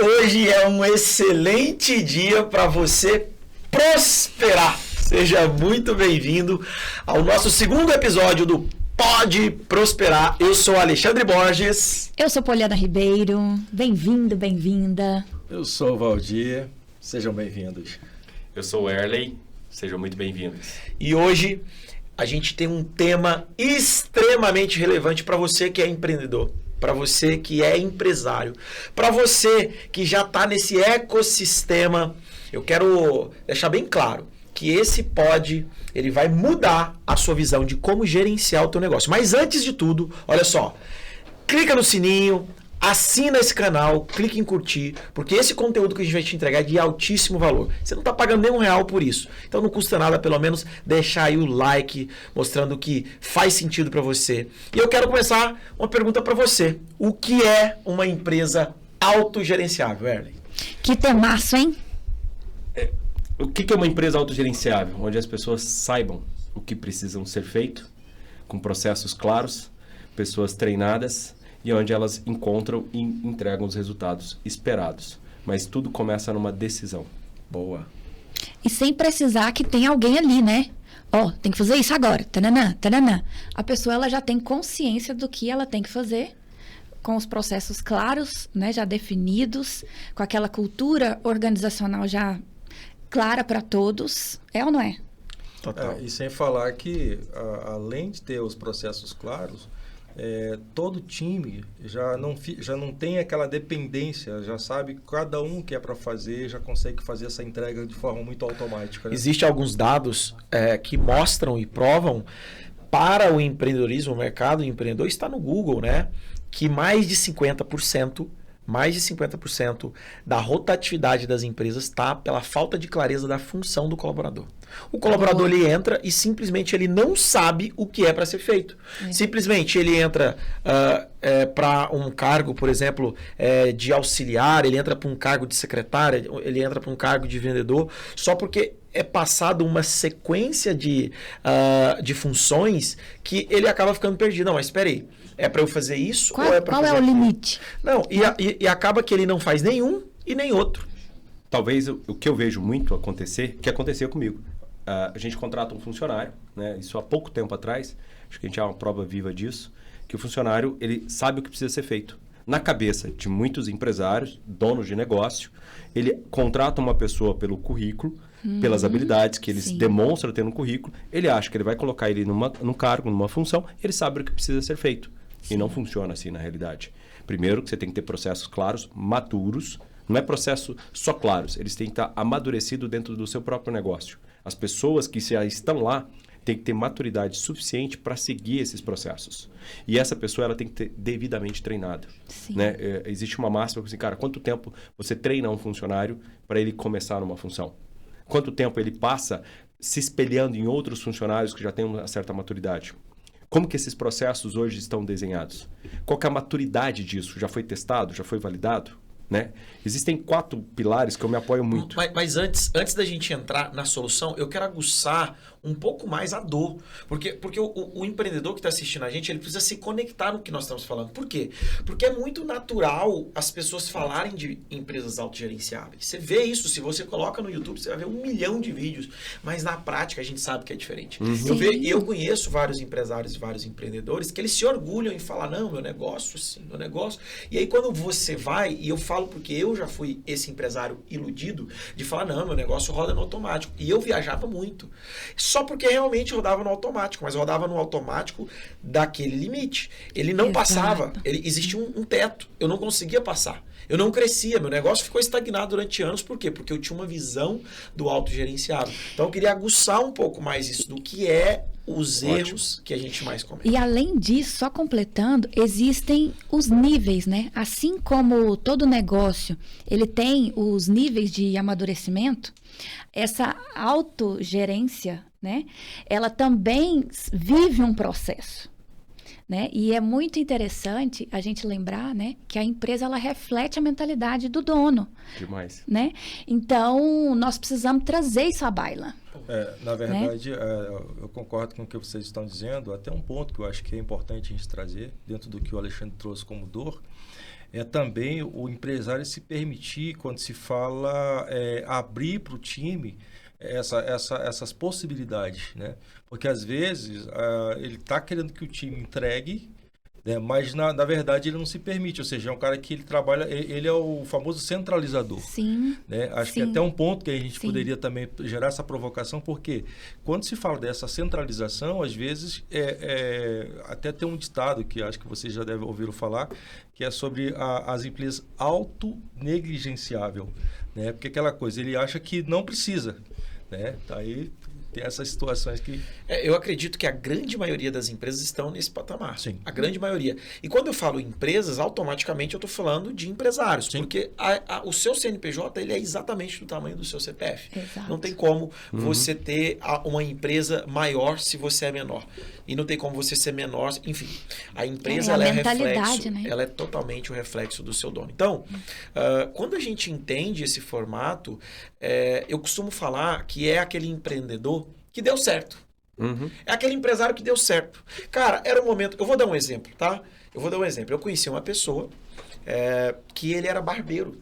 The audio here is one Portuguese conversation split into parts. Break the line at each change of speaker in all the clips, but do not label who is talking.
Hoje é um excelente dia para você prosperar. Seja muito bem-vindo ao nosso segundo episódio do Pode Prosperar. Eu sou Alexandre Borges.
Eu sou Poliana Ribeiro. Bem-vindo, bem-vinda.
Eu sou o Valdir. Sejam bem-vindos.
Eu sou o Erley. Sejam muito bem-vindos.
E hoje a gente tem um tema extremamente relevante para você que é empreendedor, para você que é empresário, para você que já está nesse ecossistema. Eu quero deixar bem claro que esse ele vai mudar a sua visão de como gerenciar o teu negócio. Mas antes de tudo, olha só, clica no sininho, assina esse canal, clique em curtir, porque esse conteúdo que a gente vai te entregar é de altíssimo valor. Você não está pagando nem R$1 por isso. Então não custa nada, pelo menos, deixar aí o like, mostrando que faz sentido para você. E eu quero começar uma pergunta para você. O que é uma empresa autogerenciável, Erley?
Que temaço, hein?
O que é uma empresa autogerenciável? Onde as pessoas saibam o que precisam ser feito, com processos claros, pessoas treinadas, e onde elas encontram e entregam os resultados esperados. Mas tudo começa numa decisão.
Boa.
E sem precisar que tenha alguém ali, né? Ó, tem que fazer isso agora. Tananã, tananã. A pessoa ela já tem consciência do que ela tem que fazer, com os processos claros, né, já definidos, com aquela cultura organizacional já clara para todos. É ou não é?
Total.
E sem falar que, além de ter os processos claros, todo time já não tem aquela dependência, já sabe cada um que é para fazer, já consegue fazer essa entrega de forma muito automática. Né?
Existem alguns dados que mostram e provam para o empreendedorismo, o mercado empreendedor está no Google, né? Que mais de 50% da rotatividade das empresas está pela falta de clareza da função do colaborador. O colaborador ele entra e simplesmente ele não sabe o que é para ser feito. Simplesmente ele entra para um cargo, por exemplo, de auxiliar, ele entra para um cargo de secretária, ele entra para um cargo de vendedor, só porque é passado uma sequência de funções que ele acaba ficando perdido. Não, mas espera aí. É para eu fazer isso ou é para fazer
Qual é o
aquilo?
limite?
Não, e acaba que ele não faz nenhum e nem outro.
Talvez o que eu vejo muito acontecer, que aconteceu comigo. A gente contrata um funcionário, né? Isso há pouco tempo atrás, acho que a gente é uma prova viva disso, que o funcionário ele sabe o que precisa ser feito. Na cabeça de muitos empresários, donos de negócio, ele contrata uma pessoa pelo currículo, pelas habilidades que eles demonstram ter no currículo, ele acha que ele vai colocar ele num cargo, numa função, ele sabe o que precisa ser feito. E não funciona assim na realidade. Primeiro, que você tem que ter processos claros, maturos. Não é processo só claros, eles têm que estar amadurecidos dentro do seu próprio negócio. As pessoas que já estão lá têm que ter maturidade suficiente para seguir esses processos. E essa pessoa ela tem que ter devidamente treinada. Né? Existe uma máxima assim, cara, quanto tempo você treina um funcionário para ele começar numa função? Quanto tempo ele passa se espelhando em outros funcionários que já têm uma certa maturidade? Como que esses processos hoje estão desenhados? Qual que é a maturidade disso? Já foi testado? Já foi validado? Né? Existem 4 pilares que eu me apoio muito.
Mas antes da gente entrar na solução, eu quero aguçar um pouco mais a dor. Porque o empreendedor que está assistindo a gente, ele precisa se conectar no que nós estamos falando. Por quê? Porque é muito natural as pessoas falarem de empresas autogerenciáveis. Você vê isso, se você coloca no YouTube, você vai ver 1 milhão de vídeos. Mas na prática a gente sabe que é diferente. Eu conheço vários empresários e vários empreendedores que eles se orgulham em falar, não, meu negócio, assim, meu negócio. E aí quando você vai, e eu falo porque eu já fui esse empresário iludido de falar, não, meu negócio roda no automático. E eu viajava muito. Só porque realmente rodava no automático, mas rodava no automático daquele limite. Ele não passava, existia um teto. Eu não conseguia passar. Eu não crescia, meu negócio ficou estagnado durante anos. Por quê? Porque eu tinha uma visão do autogerenciável. Então eu queria aguçar um pouco mais isso, do que é os erros que a gente mais comete.
E além disso, só completando, existem os níveis, né? Assim como todo negócio, ele tem os níveis de amadurecimento, essa autogerência, né? Ela também vive um processo. Né? E é muito interessante a gente lembrar, né, que a empresa ela reflete a mentalidade do dono.
Demais.
Né? Então, nós precisamos trazer isso à baila.
Na verdade, eu concordo com o que vocês estão dizendo. Até um ponto que eu acho que é importante a gente trazer, dentro do que o Alexandre trouxe como dor, é também o empresário se permitir, quando se fala, abrir para o time essas possibilidades, né? Porque às vezes ele está querendo que o time entregue, né? Mas na verdade ele não se permite, ou seja, é um cara que ele trabalha, ele é o famoso centralizador.
Sim.
Né? Acho que
Sim.
até um ponto que a gente
Sim.
poderia também gerar essa provocação, porque quando se fala dessa centralização, às vezes até tem um ditado que acho que vocês já devem ouvir falar, que é sobre as empresas autonegligenciável, né? Porque aquela coisa, ele acha que não precisa, né? Aí tem essas situações que...
Eu acredito que a grande maioria das empresas estão nesse patamar.
Sim.
A grande maioria. E quando eu falo empresas, automaticamente eu estou falando de empresários.
Sim.
Porque o seu CNPJ ele é exatamente do tamanho do seu CPF.
Exato.
Não tem como você ter uma empresa maior se você é menor. E não tem como você ser menor, enfim. A empresa ela
a
é
mentalidade,
reflexo,
né?
ela é totalmente o reflexo do seu dono. Então, quando a gente entende esse formato, eu costumo falar que é aquele empreendedor que deu certo. É aquele empresário que deu certo. Cara, era um momento... Eu vou dar um exemplo, tá? Eu conheci uma pessoa que ele era barbeiro.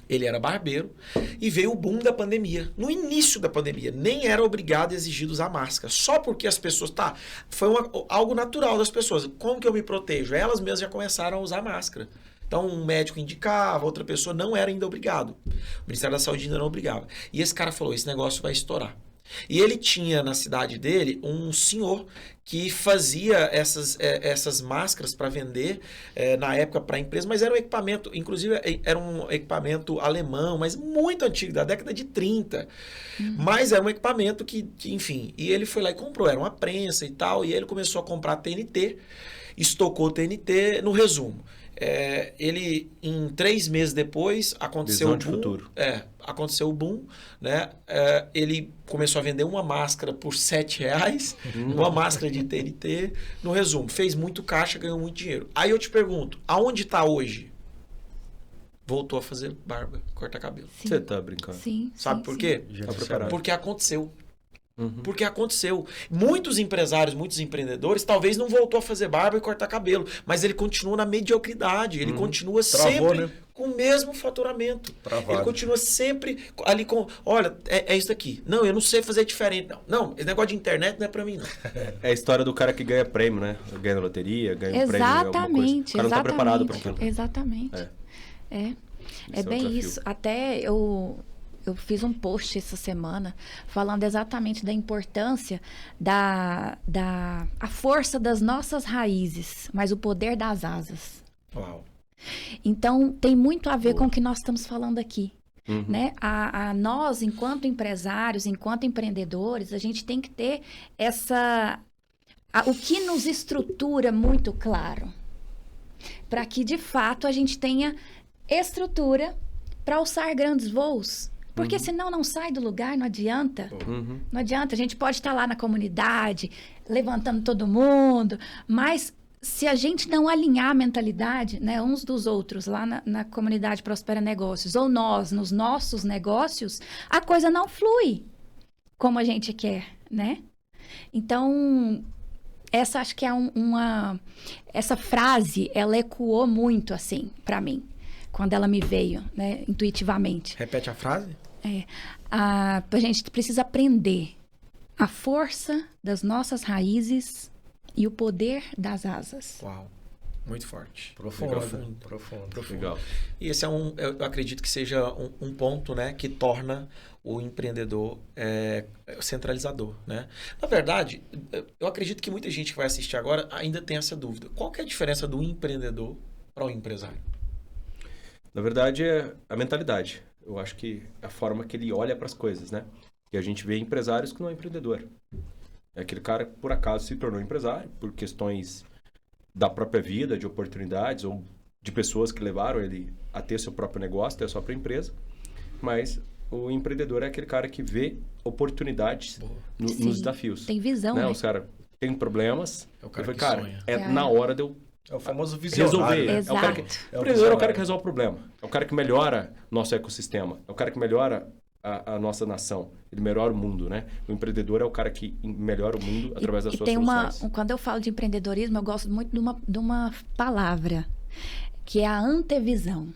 Ele era barbeiro e veio o boom da pandemia. No início da pandemia, nem era obrigado e exigido usar máscara. Só porque as pessoas... foi algo natural das pessoas. Como que eu me protejo? Elas mesmas já começaram a usar máscara. Então, um médico indicava, outra pessoa não era ainda obrigado. O Ministério da Saúde ainda não obrigava. E esse cara falou, esse negócio vai estourar. E ele tinha na cidade dele um senhor que fazia essas máscaras para vender na época para a empresa, mas era um equipamento, inclusive era um equipamento alemão, mas muito antigo, da década de 30. Mas era um equipamento que, enfim, e ele foi lá e comprou, era uma prensa e tal, e ele começou a comprar TNT, estocou TNT, no resumo. Ele, em 3 meses depois, aconteceu
Visão
o
de
boom.
futuro.
Aconteceu o boom, né? Ele começou a vender uma máscara por R$7, uma máscara de TNT. No resumo, fez muito caixa, ganhou muito dinheiro. Aí eu te pergunto, aonde está hoje? Voltou a fazer barba, cortar cabelo.
Sim.
Você tá brincando?
Sim.
Sabe
sim,
por
sim.
quê?
Tá preparado.
Porque aconteceu. Porque aconteceu. Muitos empresários, muitos empreendedores, talvez não voltou a fazer barba e cortar cabelo, mas ele continua na mediocridade, ele continua
Travou,
sempre
né?
com o mesmo faturamento.
Travado.
Ele continua sempre ali com, olha, é isso aqui. Não, eu não sei fazer diferente. Não, esse negócio de internet não é pra mim, não.
É a história do cara que ganha prêmio, né? Ganha na loteria, ganha um prêmio em alguma coisa.
Exatamente,
O cara não tá preparado para aquilo.
Exatamente. É
Esse é o
bem
desafio.
isso. Até eu fiz um post essa semana falando exatamente da importância a força das nossas raízes, mas o poder das asas.
Uau.
Então, tem muito a ver com o que nós estamos falando aqui.
Uhum.
Né? Nós, enquanto empresários, enquanto empreendedores, a gente tem que ter o que nos estrutura muito claro, para que, de fato, a gente tenha estrutura para alçar grandes voos. Porque senão não sai do lugar, não adianta.
Uhum.
Não adianta. A gente pode estar lá na comunidade, levantando todo mundo, mas se a gente não alinhar a mentalidade, né, uns dos outros, lá na comunidade Prospera Negócios, ou nós, nos nossos negócios, a coisa não flui como a gente quer, né? Então, essa acho que é essa frase, ela ecoou muito, assim, para mim, quando ela me veio, né, intuitivamente.
Repete a frase?
A gente precisa aprender a força das nossas raízes e o poder das asas.
Uau. Muito forte.
Profundo.
Legal.
E esse eu acredito que seja um ponto, né, que torna o empreendedor centralizador, né? Na verdade, eu acredito que muita gente que vai assistir agora ainda tem essa dúvida. Qual que é a diferença do empreendedor para o empresário?
Na verdade, é a mentalidade. Eu acho que é a forma que ele olha para as coisas, né? E a gente vê empresários que não é empreendedor. É aquele cara que, por acaso, se tornou empresário por questões da própria vida, de oportunidades ou de pessoas que levaram ele a ter seu próprio negócio, ter a sua própria empresa. Mas o empreendedor é aquele cara que vê oportunidades nos desafios.
Tem visão, né?
Os caras têm problemas.
É o cara
eu
que
falei,
sonha.
é na hora de eu
É o famoso visionário.
resolver.
Né?
Exato.
É o cara que, o empreendedor é o cara que resolve o problema. É o cara que melhora nosso ecossistema. É o cara que melhora a nossa nação. Ele melhora o mundo, né? O empreendedor é o cara que melhora o mundo através das suas
tem
soluções.
quando eu falo de empreendedorismo, eu gosto muito de uma palavra. que é a antevisão.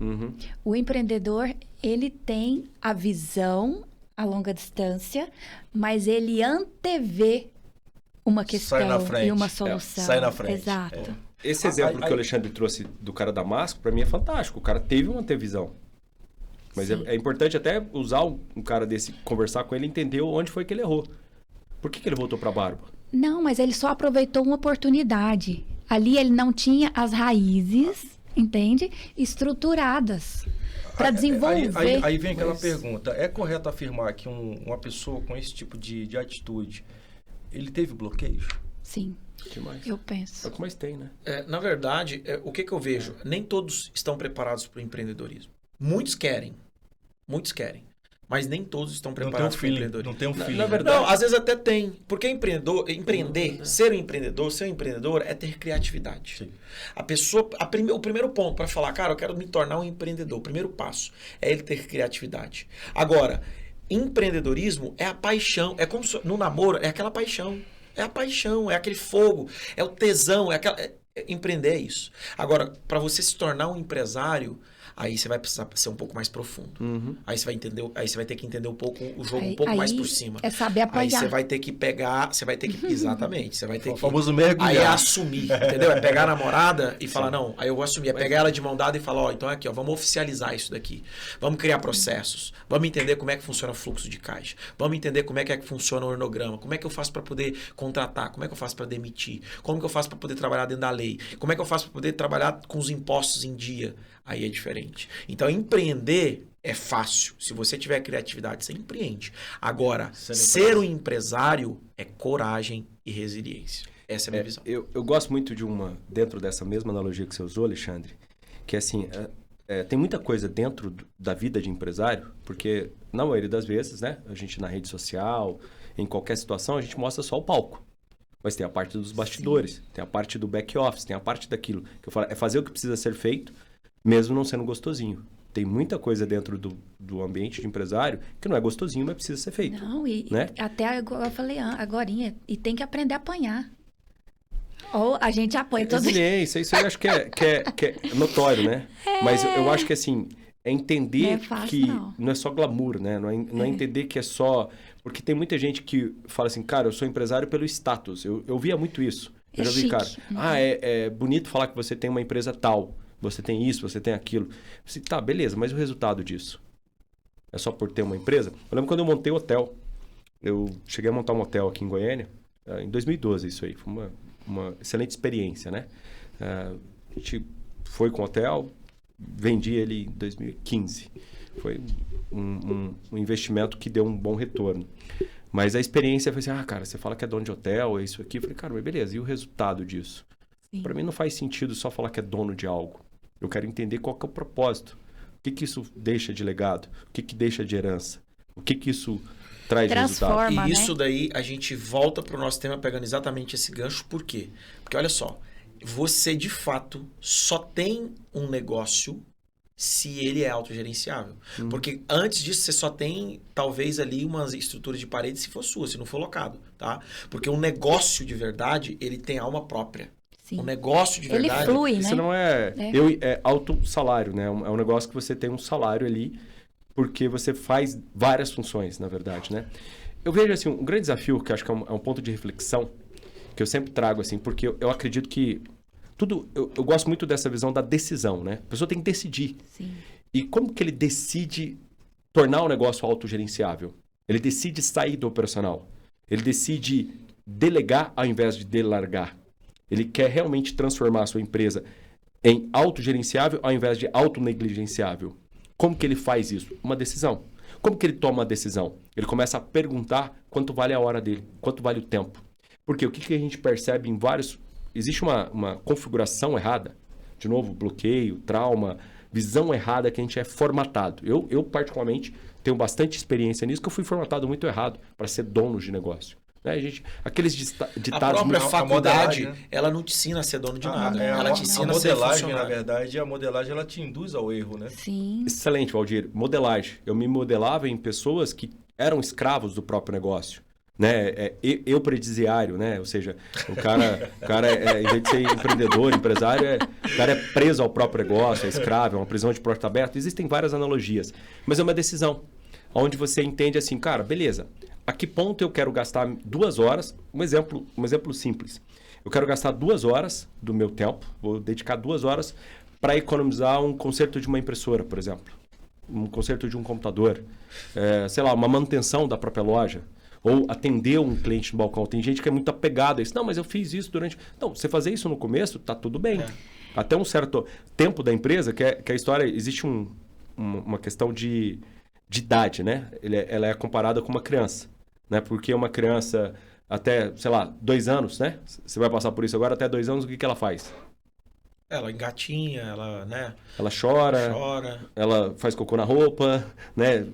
Uhum.
O empreendedor, ele tem a visão a longa distância, mas ele antevê uma questão
Sai na frente.
e uma solução.
Sai na frente.
Exato.
Esse exemplo que o Alexandre trouxe do cara da máscara, para mim é fantástico. O cara teve uma antevisão. Mas é importante até usar um cara desse, conversar com ele, entender onde foi que ele errou. Por que ele voltou para a barba?
Não, mas ele só aproveitou uma oportunidade. Ali ele não tinha as raízes, entende? Estruturadas para desenvolver.
Aí vem aquela pergunta. É correto afirmar que uma pessoa com esse tipo de atitude, ele teve bloqueios?
Sim,
Demais.
eu penso.
É o que mais tem, né?
Na verdade, o que eu vejo? Nem todos estão preparados para o empreendedorismo. Muitos querem, mas nem todos estão preparados para o empreendedorismo.
Não tem um feeling.
Na verdade, não, às vezes até tem. Porque ser um empreendedor é ter criatividade.
Sim.
A pessoa, o primeiro ponto para falar, cara, eu quero me tornar um empreendedor. O primeiro passo é ele ter criatividade. Agora, empreendedorismo é a paixão. É como no namoro, é aquela paixão. É a paixão, é aquele fogo, é o tesão, empreender é isso. Agora, para você se tornar um empresário, aí você vai precisar ser um pouco mais profundo.
Uhum.
Aí você vai ter que entender um pouco o jogo um pouco mais por cima.
É saber apoiar.
Aí você vai ter que pegar, exatamente, você vai ter
O
que
famoso mergulhar.
Aí é assumir, entendeu? É pegar a namorada e falar, não, aí eu vou assumir, é pegar ela de mão dada e falar, então aqui, vamos oficializar isso daqui. Vamos criar processos, vamos entender como é que funciona o fluxo de caixa, vamos entender como é que funciona o organograma, como é que eu faço para poder contratar, como é que eu faço para demitir, como que eu faço para poder trabalhar dentro da lei, como é que eu faço para poder trabalhar com os impostos em dia. Aí é diferente. Então, empreender é fácil. Se você tiver criatividade, você empreende. Agora, ser um empresário é coragem e resiliência. Essa é a minha visão.
Eu gosto muito de dentro dessa mesma analogia que você usou, Alexandre, que assim, tem muita coisa dentro da vida de empresário, porque na maioria das vezes, né, a gente na rede social, em qualquer situação, a gente mostra só o palco. Mas tem a parte dos bastidores, Sim. Tem a parte do back office, tem a parte daquilo que eu falo, é fazer o que precisa ser feito, mesmo não sendo gostosinho. Tem muita coisa dentro do ambiente de empresário que não é gostosinho, mas precisa ser feito.
Não,
né?
Até eu falei agorinha, e tem que aprender a apanhar. Ou a gente apanha todo dia.
Isso aí eu acho que é notório, né? Mas eu acho que assim, é entender
não é fácil,
que não é só glamour, né? Não é entender que é só... Porque tem muita gente que fala assim, cara, eu sou empresário pelo status. Eu via muito isso. Eu já vi, cara, é bonito falar que você tem uma empresa tal. Você tem isso, você tem aquilo. Você, tá, beleza, mas o resultado disso? É só por ter uma empresa? Eu lembro quando eu montei o hotel. Eu cheguei a montar um hotel aqui em Goiânia, em 2012 isso aí. Foi uma excelente experiência, né? A gente foi com o hotel, vendi ele em 2015. Foi um investimento que deu um bom retorno. Mas a experiência foi assim, cara, você fala que é dono de hotel, é isso aqui. Eu falei, cara, mas beleza, e o resultado disso? Para mim não faz sentido só falar que é dono de algo. Eu quero entender qual que é o propósito. O que isso deixa de legado? O que deixa de herança? O que isso traz de resultado?
E isso daí, a gente volta para o nosso tema pegando exatamente esse gancho. Por quê? Porque olha só, você de fato só tem um negócio se ele é autogerenciável. Porque antes disso, você só tem, talvez, ali umas estruturas de parede se for sua, se não for locado, tá? Porque um negócio de verdade, ele tem alma própria.
Sim.
Um negócio de verdade...
Ele flui, né?
Isso não é alto salário, né? É um negócio que você tem um salário ali, porque você faz várias funções, na verdade, né? Eu vejo, assim, um grande desafio, que acho que é um ponto de reflexão, que eu sempre trago, assim, porque eu acredito que eu gosto muito dessa visão da decisão, né? A pessoa tem que decidir.
Sim.
E como que ele decide tornar o negócio autogerenciável? Ele decide sair do operacional. Ele decide delegar ao invés de delargar. Ele quer realmente transformar a sua empresa em autogerenciável ao invés de autonegligenciável. Como que ele faz isso? Uma decisão. Como que ele toma uma decisão? Ele começa a perguntar quanto vale a hora dele, quanto vale o tempo. Porque o que a gente percebe em vários... Existe uma configuração errada. De novo, bloqueio, trauma, visão errada que a gente é formatado. Eu particularmente, tenho bastante experiência nisso, que eu fui formatado muito errado para ser dono de negócio. Né, aqueles ditados...
A própria faculdade, né? Ela não te ensina a ser dono de nada. Ela te ensina a ser funcionário.
Na verdade, a modelagem ela te induz ao erro, né?
Sim.
Excelente, Valdir. Modelagem. Eu me modelava em pessoas que eram escravos do próprio negócio. né? Eu presidiário, né? Ou seja, o cara em vez de ser empreendedor, empresário, o cara é preso ao próprio negócio, é escravo, é uma prisão de porta aberta. Existem várias analogias, mas é uma decisão onde você entende assim, cara, beleza, a que ponto eu quero gastar 2 horas? Um exemplo simples. Eu quero gastar 2 horas do meu tempo, vou dedicar 2 horas para economizar um conserto de uma impressora, por exemplo. Um conserto de um computador. Sei lá, uma manutenção da própria loja. Ou atender um cliente no balcão. Tem gente que é muito apegada a isso. Não, mas eu fiz isso durante... Não, você fazer isso no começo, tá tudo bem. Até um certo tempo da empresa, que a história... Existe uma questão de idade, né? Ela é comparada com uma criança. Né? Porque uma criança até, sei lá, 2 anos, né? Você vai passar por isso agora, até 2 anos, o que ela faz?
Ela engatinha, ela, né?
Ela chora, ela faz cocô na roupa, né?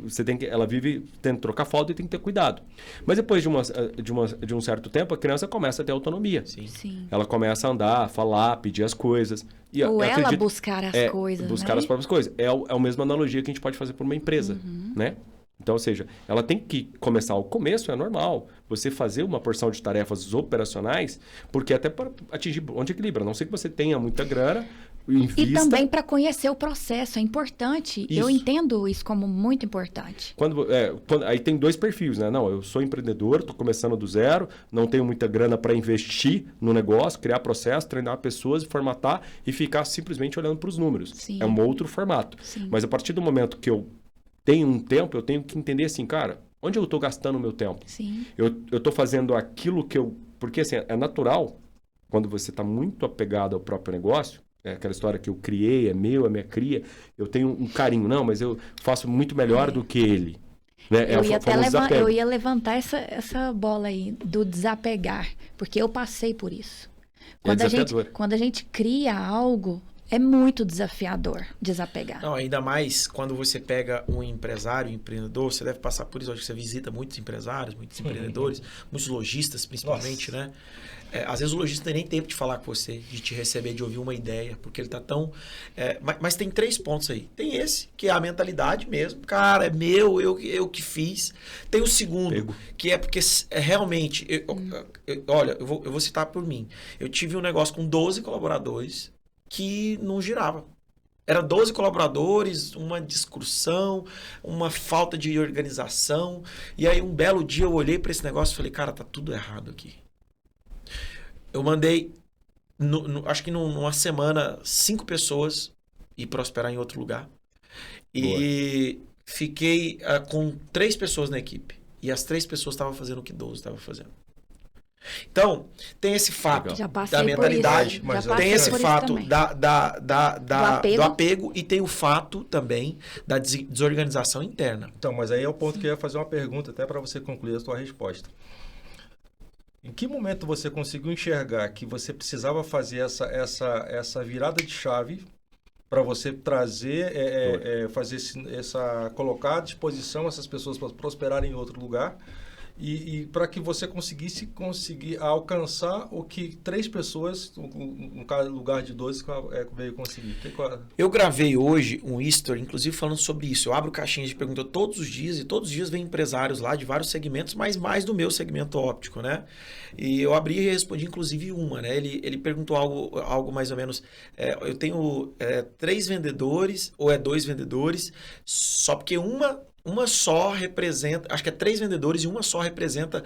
Ela vive tendo que trocar fralda e tem que ter cuidado. Mas depois de um certo tempo, a criança começa a ter autonomia.
Sim.
Ela começa a andar, falar, pedir as coisas. E
ou ela buscar as coisas,
buscar
né?
as próprias coisas. É a mesma analogia que a gente pode fazer por uma empresa, né? Então, ou seja, ela tem que começar ao começo, é normal. Você fazer uma porção de tarefas operacionais, porque até para atingir onde equilibra. A não ser que você tenha muita grana, invista.
E também para conhecer o processo, é importante.
Isso.
Eu entendo isso como muito importante.
Aí tem 2 perfis, né? Não, eu sou empreendedor, estou começando do zero, não tenho muita grana para investir no negócio, criar processo, treinar pessoas, formatar e ficar simplesmente olhando para os números.
Sim.
É um outro formato.
Sim.
Mas a partir do momento que eu tenho um tempo, eu tenho que entender assim, cara, onde eu estou gastando o meu tempo?
Sim.
Eu estou fazendo aquilo que eu... Porque assim, é natural, quando você está muito apegado ao próprio negócio, é aquela história que eu criei, é meu, é minha cria, eu tenho um carinho. Não, mas eu faço muito melhor do que ele. Né?
Eu ia levantar essa bola aí do desapegar, porque eu passei por isso. Quando a gente cria algo... É muito desafiador desapegar.
Não, ainda mais quando você pega um empresário, um empreendedor, você deve passar por isso. Acho que você visita muitos empresários, muitos empreendedores, muitos lojistas principalmente, né? Às vezes o lojista nem tem tempo de falar com você, de te receber, de ouvir uma ideia, porque ele tá tão... Mas tem 3 pontos aí. Tem esse, que é a mentalidade mesmo. Cara, é meu, eu que fiz. Tem o segundo, que é porque realmente... Olha, eu vou citar por mim. Eu tive um negócio com 12 colaboradores que não girava. Era 12 colaboradores, uma discussão, uma falta de organização. E aí um belo dia eu olhei para esse negócio e falei, cara, tá tudo errado aqui. Eu mandei, acho que numa semana, 5 pessoas ir prosperar em outro lugar. E fiquei com 3 pessoas na equipe. E as 3 pessoas estavam fazendo o que 12 estavam fazendo. Então, tem esse fato da mentalidade, tem esse fato do apego e tem o fato também da desorganização interna.
Então, mas aí é o ponto que eu ia fazer uma pergunta até para você concluir a sua resposta. Em que momento você conseguiu enxergar que você precisava fazer essa virada de chave para você trazer, colocar à disposição essas pessoas para prosperarem em outro lugar? E para que você conseguir alcançar o que 3 pessoas, no lugar de 12, veio conseguir.
Eu gravei hoje um history, inclusive falando sobre isso. Eu abro caixinhas de perguntas todos os dias, e todos os dias vem empresários lá de vários segmentos, mas mais do meu segmento óptico, né? E eu abri e respondi, inclusive, uma, né? Ele perguntou algo mais ou menos... eu tenho 3 vendedores, ou 2 vendedores, só porque uma só representa, acho que é 3 vendedores e uma só representa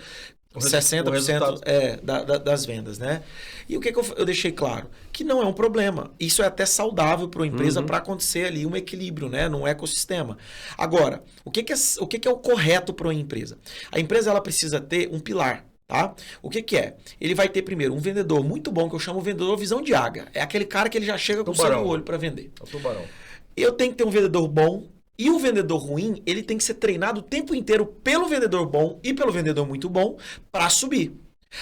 60% das vendas, né? E o que eu deixei claro? Que não é um problema. Isso é até saudável para uma empresa para acontecer ali um equilíbrio, né? Num ecossistema. Agora, o que é o correto para uma empresa? A empresa ela precisa ter um pilar. Tá? O que é? Ele vai ter primeiro um vendedor muito bom, que eu chamo de vendedor visão de águia. É aquele cara que ele já chega com o sangue no olho para vender.
É o tubarão.
Eu tenho que ter um vendedor bom. E o vendedor ruim, ele tem que ser treinado o tempo inteiro pelo vendedor bom e pelo vendedor muito bom para subir.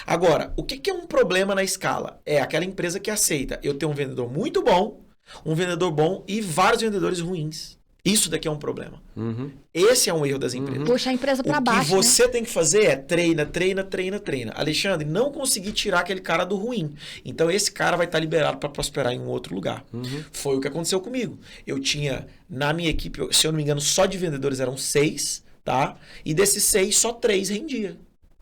Agora, o que é um problema na escala? É aquela empresa que aceita eu ter um vendedor muito bom, um vendedor bom e vários vendedores ruins. Isso daqui é um problema. Esse é um erro das empresas.
Puxa a empresa para baixo.
O que você tem que fazer é treina. Alexandre, não consegui tirar aquele cara do ruim. Então esse cara vai estar liberado para prosperar em um outro lugar. Foi o que aconteceu comigo. Eu tinha, na minha equipe, se eu não me engano, só de vendedores eram 6, tá? E desses 6, só 3 rendia.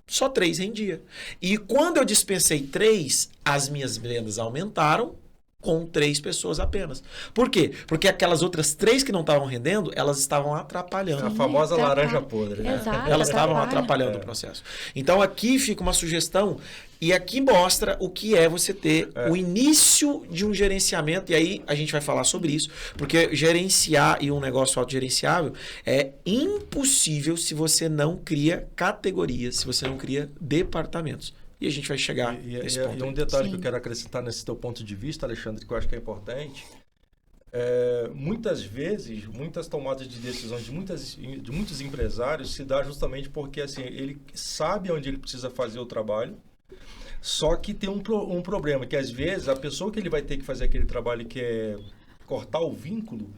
Só 3 rendia. E quando eu dispensei 3, as minhas vendas aumentaram com 3 pessoas apenas. Por quê? Porque aquelas outras 3 que não estavam rendendo, elas estavam atrapalhando.
A famosa laranja podre, né?
Exato,
Elas estavam
atrapalha.
atrapalhando o processo. Então aqui fica uma sugestão, e aqui mostra o que é você ter o início de um gerenciamento, e aí a gente vai falar sobre isso, porque gerenciar e um negócio autogerenciável é impossível se você não cria categorias, se você não cria departamentos. E a gente vai chegar nesse ponto.
E um detalhe
Sim.
que eu quero acrescentar nesse teu ponto de vista, Alexandre, que eu acho que é importante, muitas vezes, muitas tomadas de decisões de muitos empresários se dá justamente porque assim, ele sabe onde ele precisa fazer o trabalho, só que tem um problema, que às vezes a pessoa que ele vai ter que fazer aquele trabalho que é cortar o vínculo,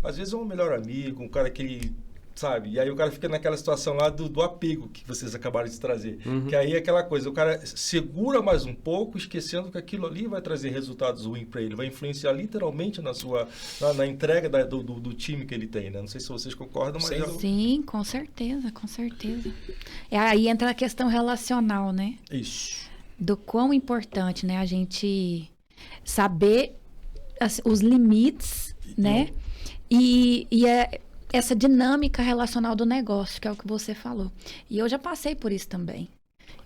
às vezes é um melhor amigo, um cara que ele... Sabe? E aí o cara fica naquela situação lá do apego que vocês acabaram de trazer. Que aí é aquela coisa, o cara segura mais um pouco, esquecendo que aquilo ali vai trazer resultados ruins para ele, vai influenciar literalmente na entrega do time que ele tem, né? Não sei se vocês concordam, mas...
Sim, com certeza, com certeza. E aí entra a questão relacional, né?
Isso.
Do quão importante, né, a gente saber os limites, né? E essa dinâmica relacional do negócio, que é o que você falou. E eu já passei por isso também.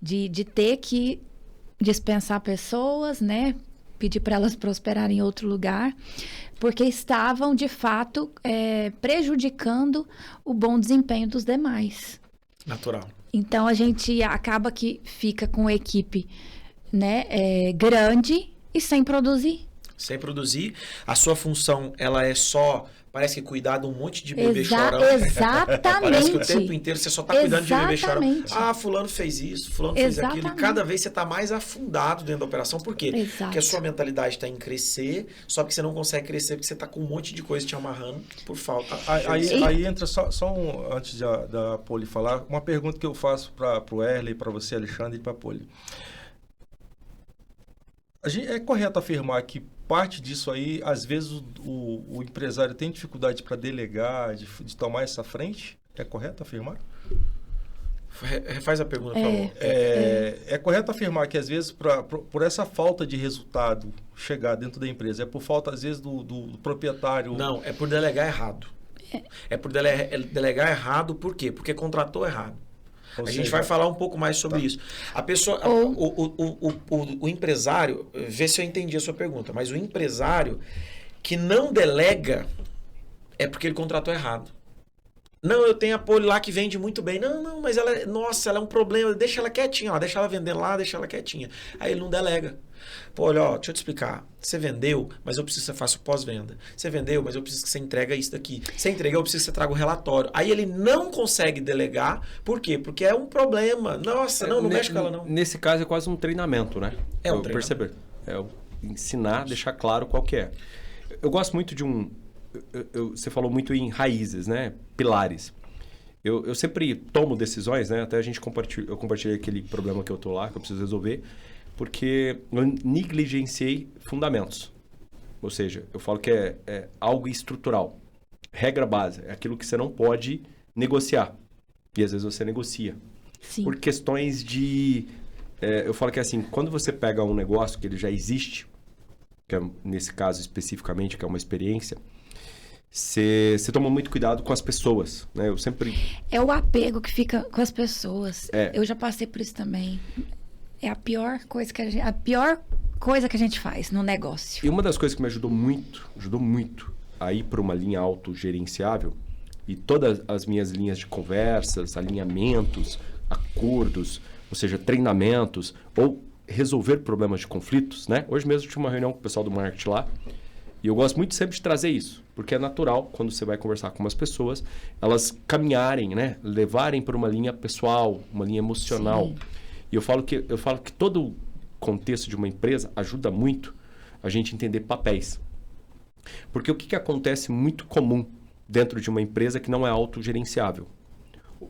De ter que dispensar pessoas, né? Pedir para elas prosperarem em outro lugar, porque estavam, de fato, prejudicando o bom desempenho dos demais.
Natural.
Então, a gente acaba que fica com a equipe, né, grande e sem produzir.
Sem produzir. A sua função, ela é só... Parece que cuidar de um monte de bebê chorão.
Exatamente.
Parece que o tempo inteiro você só está cuidando de bebê chorão.
Exatamente.
Ah, fulano fez isso, fulano fez aquilo. E
Exatamente.
cada vez você está mais afundado dentro da operação. Por quê?
Exato.
Porque a sua mentalidade está em crescer, só que você não consegue crescer porque você está com um monte de coisa te amarrando por falta.
Aí entra antes da Poli falar, uma pergunta que eu faço para o Erley, para você, Alexandre, e para a Poli. É correto afirmar que parte disso aí, às vezes o empresário tem dificuldade para delegar, de tomar essa frente? É correto afirmar?
Refaz a pergunta, por favor.
É correto afirmar que, às vezes, por essa falta de resultado chegar dentro da empresa, é por falta, às vezes, do proprietário...
Não, é por delegar errado. É por delegar errado, por quê? Porque contratou errado. A gente vai falar um pouco mais sobre isso. A pessoa, o empresário, vê se eu entendi a sua pergunta, mas o empresário que não delega é porque ele contratou errado. Não, eu tenho a Poli lá que vende muito bem. Não, mas ela é um problema. Deixa ela quietinha lá, deixa ela vendendo lá, deixa ela quietinha. Aí ele não delega. Pô, olha, deixa eu te explicar. Você vendeu, mas eu preciso que você faça o pós-venda. Você vendeu, mas eu preciso que você entregue isso daqui. Você entregou, eu preciso que você traga o relatório. Aí ele não consegue delegar. Por quê? Porque é um problema. Nossa, não mexe com ela, não.
Nesse caso é quase um treinamento, né?
É um treinamento.
Perceber. Ensinar, deixar claro qual que é. Eu gosto muito de você falou muito em raízes, né? Pilares. Eu sempre tomo decisões, né? Até eu compartilhei aquele problema que eu tô lá, que eu preciso resolver, porque eu negligenciei fundamentos. Ou seja, eu falo que é algo estrutural. Regra base, é aquilo que você não pode negociar. E às vezes você negocia.
Sim.
Por questões de... eu falo que assim, quando você pega um negócio que ele já existe, que é, nesse caso especificamente, que é uma experiência, você toma muito cuidado com as pessoas, né? Eu sempre...
É o apego que fica com as pessoas.
É.
Eu já passei por isso também. É a pior coisa que a gente faz no negócio.
E uma das coisas que me ajudou muito a ir para uma linha autogerenciável, e todas as minhas linhas de conversas, alinhamentos, acordos, ou seja, treinamentos, ou resolver problemas de conflitos, né? Hoje mesmo eu tive uma reunião com o pessoal do marketing lá, e eu gosto muito sempre de trazer isso, porque é natural, quando você vai conversar com umas pessoas, elas caminharem, né? Levarem para uma linha pessoal, uma linha emocional.
Sim.
E eu falo que todo o contexto de uma empresa ajuda muito a gente entender papéis. Porque o que acontece muito comum dentro de uma empresa que não é autogerenciável?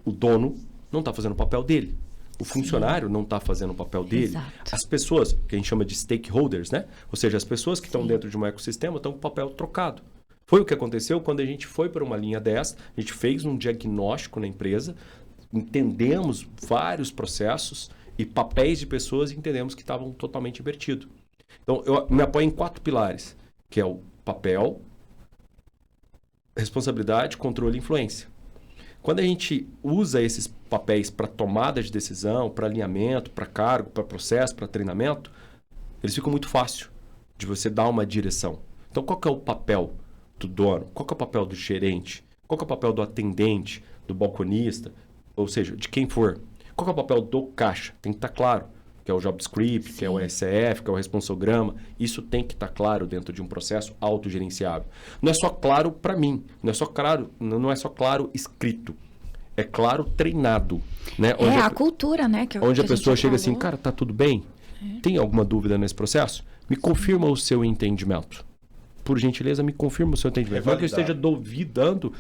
O dono não está fazendo o papel dele. O funcionário não está fazendo o papel dele.
Exato.
As pessoas, que a gente chama de stakeholders, né? Ou seja, as pessoas que estão dentro de um ecossistema estão com o papel trocado. Foi o que aconteceu quando a gente foi para uma linha dessa, a gente fez um diagnóstico na empresa, entendemos vários processos e papéis de pessoas e entendemos que estavam totalmente invertidos. Então, eu me apoio em 4 pilares, que é o papel, responsabilidade, controle e influência. Quando a gente usa esses papéis para tomada de decisão, para alinhamento, para cargo, para processo, para treinamento, eles ficam muito fácil de você dar uma direção. Então, qual que é o papel do dono? Qual que é o papel do gerente? Qual que é o papel do atendente, do balconista? Ou seja, de quem for. Qual que é o papel do caixa? Tem que estar claro. Que é o job script, que é o ECF, que é o responsograma. Isso tem que estar claro dentro de um processo autogerenciável. Não é só claro para mim, não é só claro escrito. É claro treinado. Né?
Onde a cultura, né?
Onde a pessoa chega assim, cara, tá tudo bem? Tem alguma dúvida nesse processo? Me confirma o seu entendimento. Por gentileza, me confirma o seu entendimento. Não é que eu esteja duvidando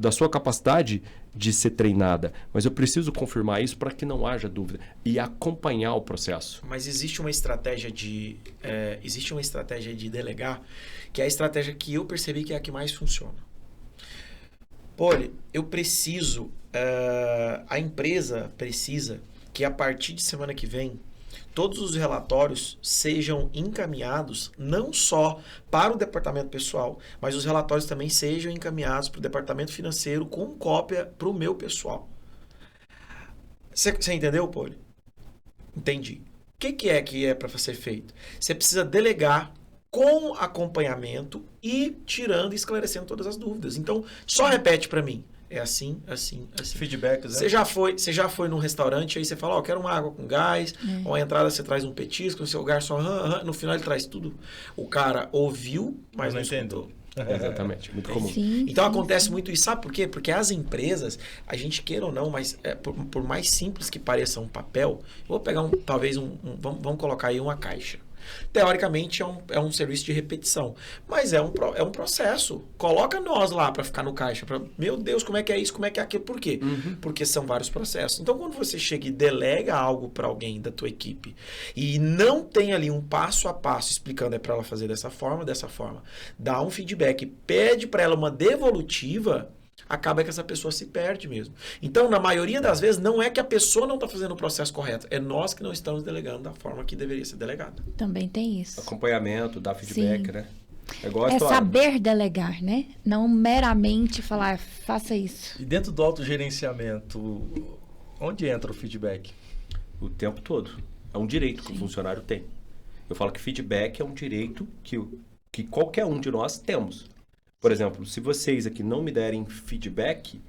da sua capacidade de ser treinada, mas eu preciso confirmar isso para que não haja dúvida e acompanhar o processo.
Mas existe uma estratégia de delegar, que é a estratégia que eu percebi que é a que mais funciona. Poli, a empresa precisa que a partir de semana que vem todos os relatórios sejam encaminhados não só para o departamento pessoal, mas os relatórios também sejam encaminhados para o departamento financeiro com cópia para o meu pessoal. Você entendeu, Poli? Entendi. O que é para ser feito? Você precisa delegar com acompanhamento e tirando e esclarecendo todas as dúvidas. Então, só repete para mim. É assim.
Feedback, né?
Você já foi num restaurante, aí você fala, quero uma água com gás, ou a entrada você traz um petisco, o seu garçom, no final ele traz tudo. O cara ouviu, mas não entendeu.
Exatamente, muito comum.
Então acontece muito isso, sabe por quê? Porque as empresas, a gente queira ou não, mas por mais simples que pareça um papel, eu vou pegar vamos colocar aí uma caixa. Teoricamente é um serviço de repetição, mas é um processo. Coloca nós lá para ficar no caixa. Meu Deus, como é que é isso? Como é que é aquilo? Por quê? Porque são vários processos. Então, quando você chega e delega algo para alguém da tua equipe e não tem ali um passo a passo explicando para ela fazer dessa forma, dá um feedback, pede para ela uma devolutiva, acaba que essa pessoa se perde mesmo. Então, na maioria das vezes, não é que a pessoa não está fazendo o processo correto, é nós que não estamos delegando da forma que deveria ser delegada.
Também tem isso.
Acompanhamento, dar feedback, né?
É saber delegar, né? Não meramente falar, faça isso.
E dentro do autogerenciamento, onde entra o feedback?
O tempo todo. É um direito que o funcionário tem. Eu falo que feedback é um direito que qualquer um de nós temos. Por exemplo, se vocês aqui não me derem feedback,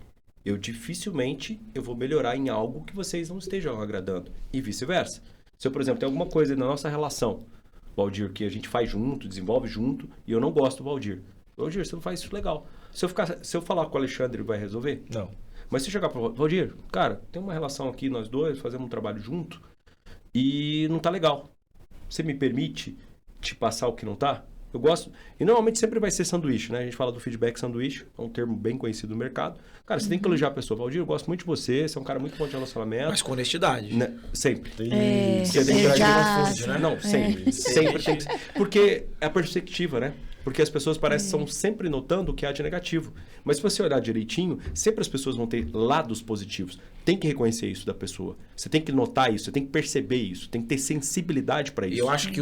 eu dificilmente vou melhorar em algo que vocês não estejam agradando. E vice-versa. Se eu, por exemplo, tem alguma coisa na nossa relação, Valdir, que a gente faz junto, desenvolve junto, e eu não gosto do Valdir. Valdir, você não faz isso legal. Se eu falar com o Alexandre, ele vai resolver?
Não.
Mas se eu chegar para o Valdir, cara, tem uma relação aqui, nós dois, fazemos um trabalho junto, e não tá legal. Você me permite te passar o que não tá? Eu gosto. E normalmente sempre vai ser sanduíche, né? A gente fala do feedback sanduíche, é um termo bem conhecido no mercado. Cara, você tem que elogiar a pessoa. Valdir, eu gosto muito de você, você é um cara muito bom de relacionamento.
Mas com honestidade.
Né? Sempre.
Você tem que confunde, né?
Não, sempre. Sempre tem que... Porque é a perspectiva, né? Porque as pessoas parecem que estão sempre notando o que há de negativo. Mas se você olhar direitinho, sempre as pessoas vão ter lados positivos. Tem que reconhecer isso da pessoa. Você tem que notar isso, você tem que perceber isso, tem que ter sensibilidade para isso.
Eu acho que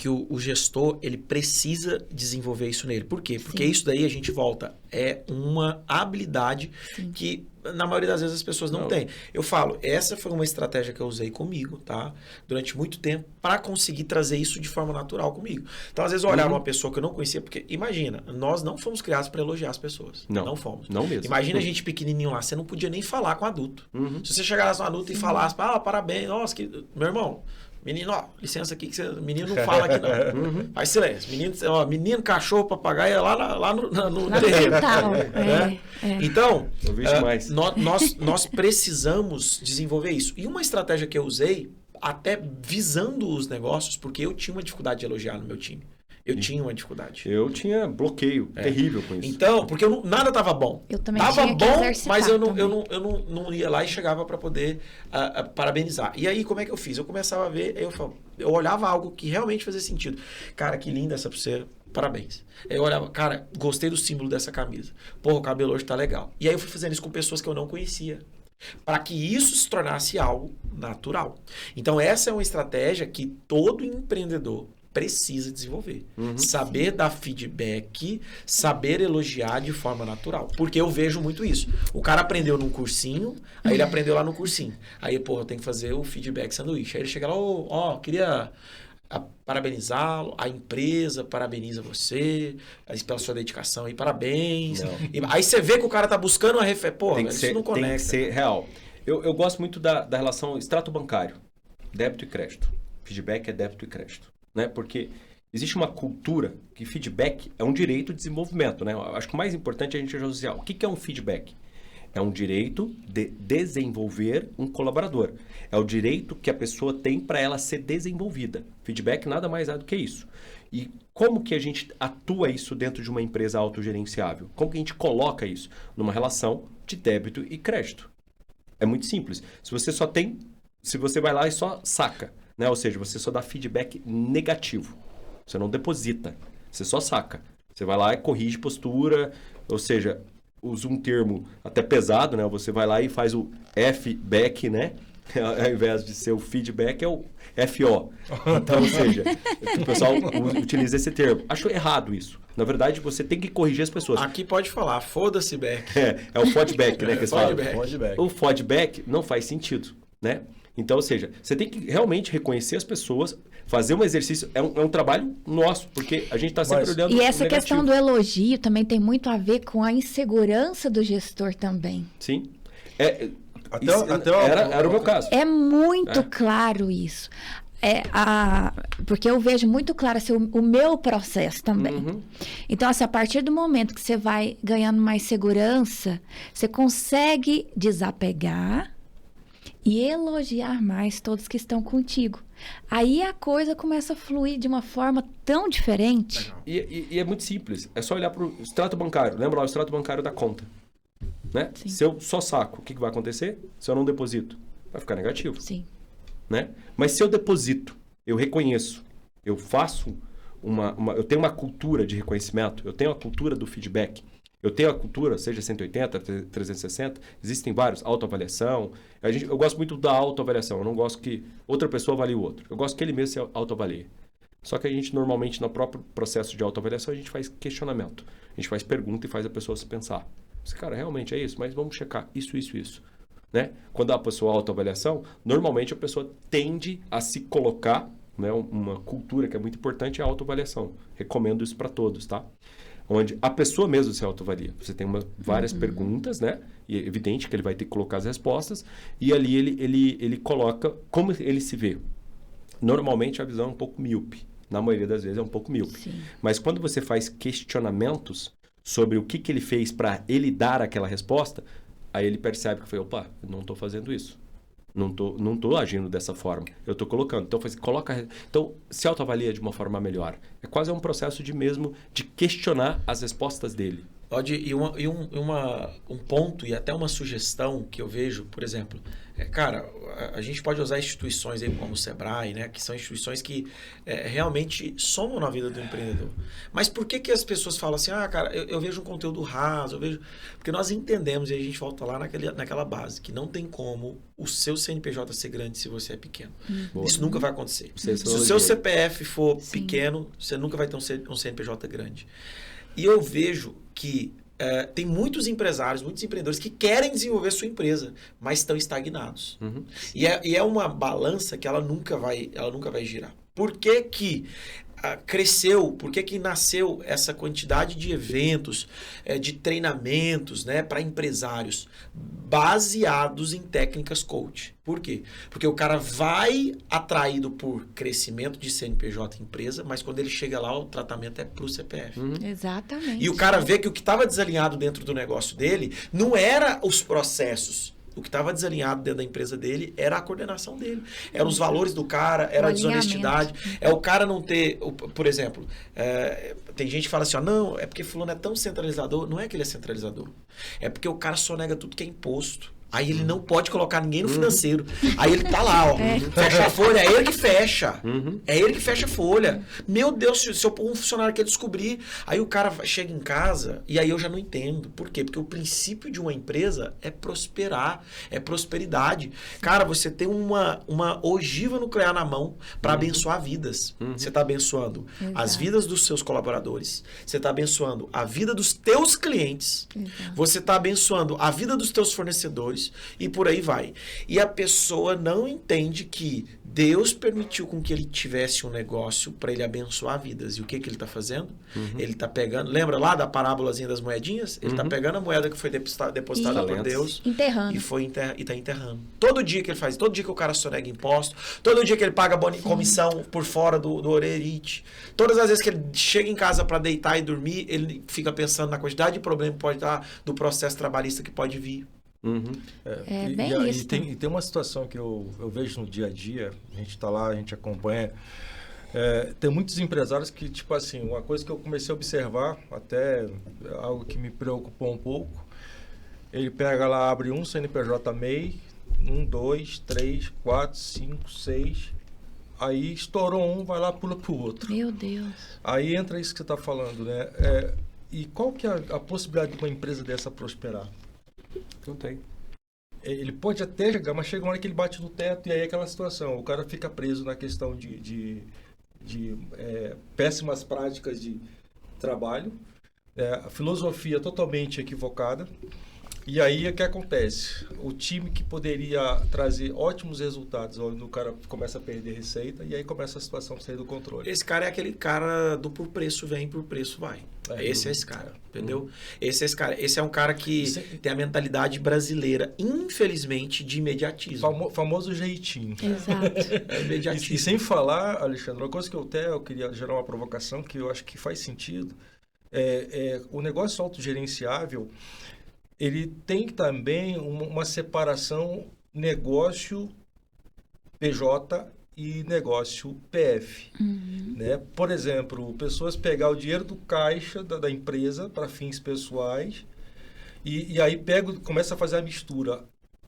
o gestor, ele precisa desenvolver isso nele. Por quê? Porque isso daí a gente volta. É uma habilidade que, na maioria das vezes, as pessoas não têm. Eu falo, essa foi uma estratégia que eu usei comigo, tá? Durante muito tempo, para conseguir trazer isso de forma natural comigo. Então, às vezes, eu olhava uma pessoa que eu não conhecia, porque, imagina, nós não fomos criados para elogiar as pessoas. Não fomos.
Não mesmo.
Imagina a gente pequenininho lá, você não podia nem falar com adulto. Se você chegasse no adulto e falasse, parabéns, nossa, meu irmão, menino, licença aqui, que menino não fala aqui não. Faz silêncio. Menino, cachorro, papagaio é lá no terreno. Então,
eu vejo mais.
Nós precisamos desenvolver isso. E uma estratégia que eu usei, até visando os negócios, porque eu tinha uma dificuldade de elogiar no meu time. Eu tinha uma dificuldade.
Eu tinha bloqueio terrível com isso.
Então, porque nada tava bom.
Eu também
tava
tinha que
bom,
exercitar
mas eu não ia lá e chegava para poder parabenizar. E aí, como é que eu fiz? Eu começava a ver, eu olhava algo que realmente fazia sentido. Cara, que linda essa pulseira. Parabéns. Eu olhava, cara, gostei do símbolo dessa camisa. Porra, o cabelo hoje tá legal. E aí eu fui fazendo isso com pessoas que eu não conhecia. para que isso se tornasse algo natural. Então, essa é uma estratégia que todo empreendedor precisa desenvolver. Saber dar feedback, saber elogiar de forma natural. Porque eu vejo muito isso. O cara aprendeu num cursinho, aí ele aprendeu lá no cursinho. Aí, eu tenho que fazer o feedback sanduíche. Aí ele chega lá, queria parabenizá-lo, a empresa parabeniza você pela sua dedicação e parabéns. Aí você vê que o cara tá buscando uma referência. Pô, isso não conecta.
Tem que ser real. Eu gosto muito da relação extrato bancário, débito e crédito. Feedback é débito e crédito. Né? Porque existe uma cultura que feedback é um direito de desenvolvimento. Né? Eu acho que o mais importante é a gente associar. O que é um feedback? É um direito de desenvolver um colaborador. É o direito que a pessoa tem para ela ser desenvolvida. Feedback nada mais é do que isso. E como que a gente atua isso dentro de uma empresa autogerenciável? Como que a gente coloca isso? Numa relação de débito e crédito. É muito simples. Se você vai lá e só saca, né? Ou seja, você só dá feedback negativo. Você não deposita. Você só saca. Você vai lá e corrige postura. Ou seja, usa um termo até pesado, né? Você vai lá e faz o F-back, né? Ao invés de ser o feedback, é o FO. Então, ou seja, o pessoal utiliza esse termo. Acho errado isso. Na verdade, você tem que corrigir as pessoas.
Aqui pode falar, foda-se back.
É o feedback, né? Que eles falam.
Feedback.
O feedback não faz sentido, né? Então, ou seja, você tem que realmente reconhecer as pessoas, fazer um exercício, é um trabalho nosso, porque a gente está sempre olhando
E essa questão do elogio também tem muito a ver com a insegurança do gestor também.
Sim. Era o meu caso.
É muito claro isso. Porque eu vejo muito claro assim, o meu processo também. Então, assim, a partir do momento que você vai ganhando mais segurança, você consegue desapegar e elogiar mais todos que estão contigo. Aí a coisa começa a fluir de uma forma tão diferente.
E é muito simples. É só olhar para o extrato bancário. Lembra lá o extrato bancário da conta? Né? Se eu só saco, o que vai acontecer? Se eu não deposito, vai ficar negativo.
Sim.
Né? Mas se eu deposito, eu reconheço, eu faço eu tenho uma cultura de reconhecimento, eu tenho a cultura do feedback. Eu tenho a cultura, seja 180, 360, existem vários, autoavaliação. Eu gosto muito da autoavaliação, eu não gosto que outra pessoa avalie o outro. Eu gosto que ele mesmo se autoavalie. Só que a gente, normalmente, no próprio processo de autoavaliação, a gente faz questionamento. A gente faz pergunta e faz a pessoa se pensar. Cara, realmente é isso, mas vamos checar isso. Né? Quando a pessoa autoavaliação, normalmente a pessoa tende a se colocar, né? Uma cultura que é muito importante é a autoavaliação. Recomendo isso para todos, tá? Onde a pessoa mesmo se autoavalia. Você tem várias perguntas, né? E é evidente que ele vai ter que colocar as respostas. E ali ele coloca como ele se vê. Normalmente a visão é um pouco míope. Na maioria das vezes é um pouco míope.
Sim.
Mas quando você faz questionamentos sobre o que ele fez para ele dar aquela resposta, aí ele percebe que foi, opa, eu não estou fazendo isso. Não tô agindo dessa forma. Eu estou colocando. Então, se autoavalia de uma forma melhor. É quase um processo de questionar as respostas dele.
Um ponto e até uma sugestão que eu vejo, por exemplo, cara, a gente pode usar instituições aí como o Sebrae, né, que são instituições que realmente somam na vida do empreendedor. Mas por que as pessoas falam assim, cara, eu vejo um conteúdo raso, porque nós entendemos, e a gente volta lá naquela base, que não tem como o seu CNPJ ser grande se você é pequeno. Isso nunca vai acontecer. Se o seu CPF for pequeno, você nunca vai ter um CNPJ grande. E eu vejo que tem muitos empresários, muitos empreendedores que querem desenvolver sua empresa, mas estão estagnados. E é uma balança que ela nunca vai girar. Por que que cresceu, por que nasceu essa quantidade de eventos, de treinamentos, né, para empresários baseados em técnicas coach? Por quê? Porque o cara vai atraído por crescimento de CNPJ empresa, mas quando ele chega lá, o tratamento é para o CPF.
Exatamente.
E o cara vê que o que estava desalinhado dentro do negócio dele não era os processos. O que estava desalinhado dentro da empresa dele era a coordenação dele. Eram os valores do cara, era a desonestidade. É o cara não ter... Por exemplo, tem gente que fala assim, é porque fulano é tão centralizador. Não é que ele é centralizador. É porque o cara só nega tudo que é imposto. Aí ele não pode colocar ninguém no financeiro. Aí ele tá lá, ó. Fecha a folha, é ele que fecha. É ele que fecha a folha. Meu Deus, se eu pôr um funcionário que descobrir. Aí o cara chega em casa e aí eu já não entendo. Por quê? Porque o princípio de uma empresa é prosperar, é prosperidade. Cara, você tem uma ogiva nuclear na mão para abençoar vidas. Você tá abençoando as vidas dos seus colaboradores. Você tá abençoando a vida dos teus clientes. Você tá abençoando a vida dos teus fornecedores e por aí vai. E a pessoa não entende que Deus permitiu com que ele tivesse um negócio para ele abençoar vidas. E o que ele está fazendo? Ele está pegando... Lembra lá da parábolazinha das moedinhas? Ele está pegando a moeda que foi depositada por Deus.
Enterrando.
E está enterrando. Todo dia que ele faz, todo dia que o cara sonega imposto, todo dia que ele paga comissão por fora do orerite, todas as vezes que ele chega em casa para deitar e dormir, ele fica pensando na quantidade de problema que pode dar do processo trabalhista que pode vir.
Bem isso.
E tem uma situação que eu vejo no dia a dia, a gente está lá, a gente acompanha, tem muitos empresários que, tipo assim, uma coisa que eu comecei a observar, até algo que me preocupou um pouco, ele pega lá, abre um CNPJ MEI, 1, 2, 3, 4, 5, 6, aí estourou um, vai lá, pula pro outro.
Meu Deus.
Aí entra isso que você está falando, né? E qual que é a possibilidade de uma empresa dessa prosperar?
Não tem.
Ele pode até chegar, mas chega uma hora que ele bate no teto e aí é aquela situação. O cara fica preso na questão de péssimas práticas de trabalho, a filosofia totalmente equivocada. E aí o que acontece? O time que poderia trazer ótimos resultados, onde o cara começa a perder receita e aí começa a situação a sair do controle.
Esse cara é aquele cara do por preço vem, por preço vai. Esse é esse cara, entendeu? Esse é esse cara. Esse é um cara que tem a mentalidade brasileira, infelizmente, de imediatismo.
Famoso jeitinho.
Exato.
É imediatismo.
E sem falar, Alexandre, uma coisa que eu queria gerar uma provocação que eu acho que faz sentido, o negócio autogerenciável, ele tem também uma separação negócio PJ e negócio PF. Né? Por exemplo, pessoas pegar o dinheiro do caixa da empresa para fins pessoais e aí começa a fazer a mistura.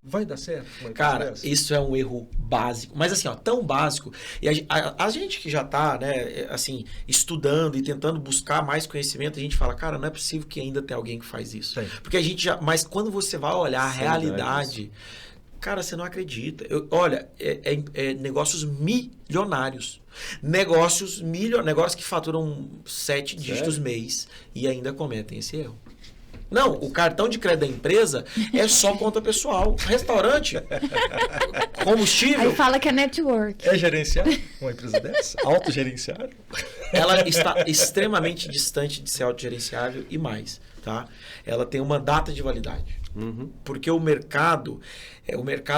Vai dar certo?
Cara, isso é um erro básico. Mas assim, ó, tão básico. E a gente que já tá, né, assim, estudando e tentando buscar mais conhecimento, a gente fala, cara, não é possível que ainda tenha alguém que faz isso.
Sim.
Porque a gente já... Mas quando você vai olhar a realidade, cara, você não acredita. Olha, negócios milionários. Negócios que faturam 7 dígitos mês e ainda cometem esse erro. Não, o cartão de crédito da empresa é só conta pessoal. Restaurante, combustível.
Aí fala que é network.
É gerenciar uma empresa dessa? Autogerenciar?
Ela está extremamente distante de ser autogerenciável e mais, tá? Ela tem uma data de validade. Porque o mercado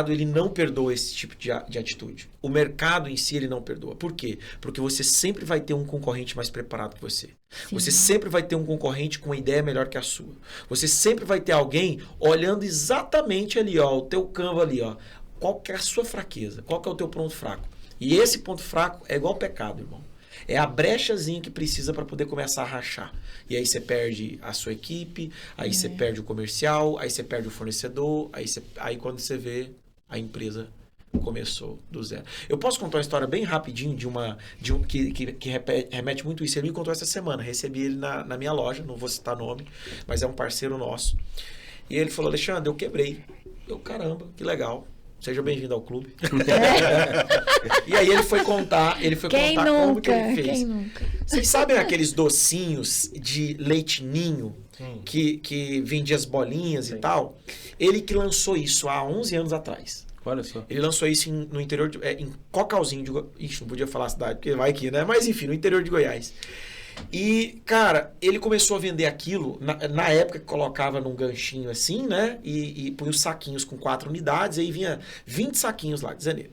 ele não perdoa esse tipo de atitude. O mercado em si ele não perdoa. Por quê? Porque você sempre vai ter um concorrente mais preparado que você. Sim. Você sempre vai ter um concorrente com uma ideia melhor que a sua. Você sempre vai ter alguém olhando exatamente ali, ó, o teu Canva ali, ó. Qual que é a sua fraqueza? Qual que é o teu ponto fraco? E esse ponto fraco é igual ao pecado, irmão. É a brechazinha que precisa para poder começar a rachar. E aí você perde a sua equipe, aí você perde o comercial, aí você perde o fornecedor, aí quando você vê, a empresa começou do zero. Eu posso contar uma história bem rapidinho que remete muito isso. Ele me contou essa semana. Recebi ele na minha loja, não vou citar nome, mas é um parceiro nosso. E ele falou, Alexandre, eu quebrei. Eu, caramba, que legal. Seja bem-vindo ao clube. E aí ele foi contar como que ele fez.
Quem nunca?
Vocês sabem aqueles docinhos de leite ninho que vendia as bolinhas e tal? Ele que lançou isso há 11 anos atrás.
Olha só.
Ele lançou isso no interior, em Cocalzinho de Goiás. Ixi, não podia falar a cidade, porque vai aqui, né? Mas enfim, no interior de Goiás. E, cara, ele começou a vender aquilo, na época que colocava num ganchinho assim, né? E punha os saquinhos com 4 unidades, aí vinha 20 saquinhos lá, dizendo ele.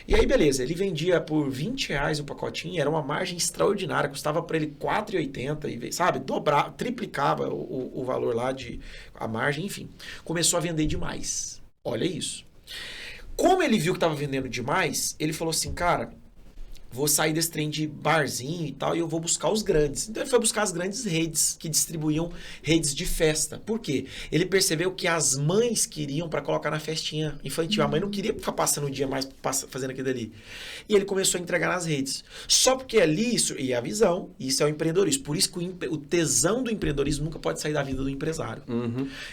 E aí, beleza, ele vendia por R$20 o pacotinho, era uma margem extraordinária, custava para ele R$4,80, sabe? Triplicava o valor lá a margem, enfim. Começou a vender demais. Olha isso. Como ele viu que estava vendendo demais, ele falou assim, cara, vou sair desse trem de barzinho e tal, e eu vou buscar os grandes. Então ele foi buscar as grandes redes que distribuíam redes de festa. Por quê? Ele percebeu que as mães queriam para colocar na festinha infantil. A mãe não queria ficar passando o dia mais fazendo aquilo ali. E ele começou a entregar nas redes. Só porque ali, e a visão, isso é o empreendedorismo. Por isso que o tesão do empreendedorismo nunca pode sair da vida do empresário.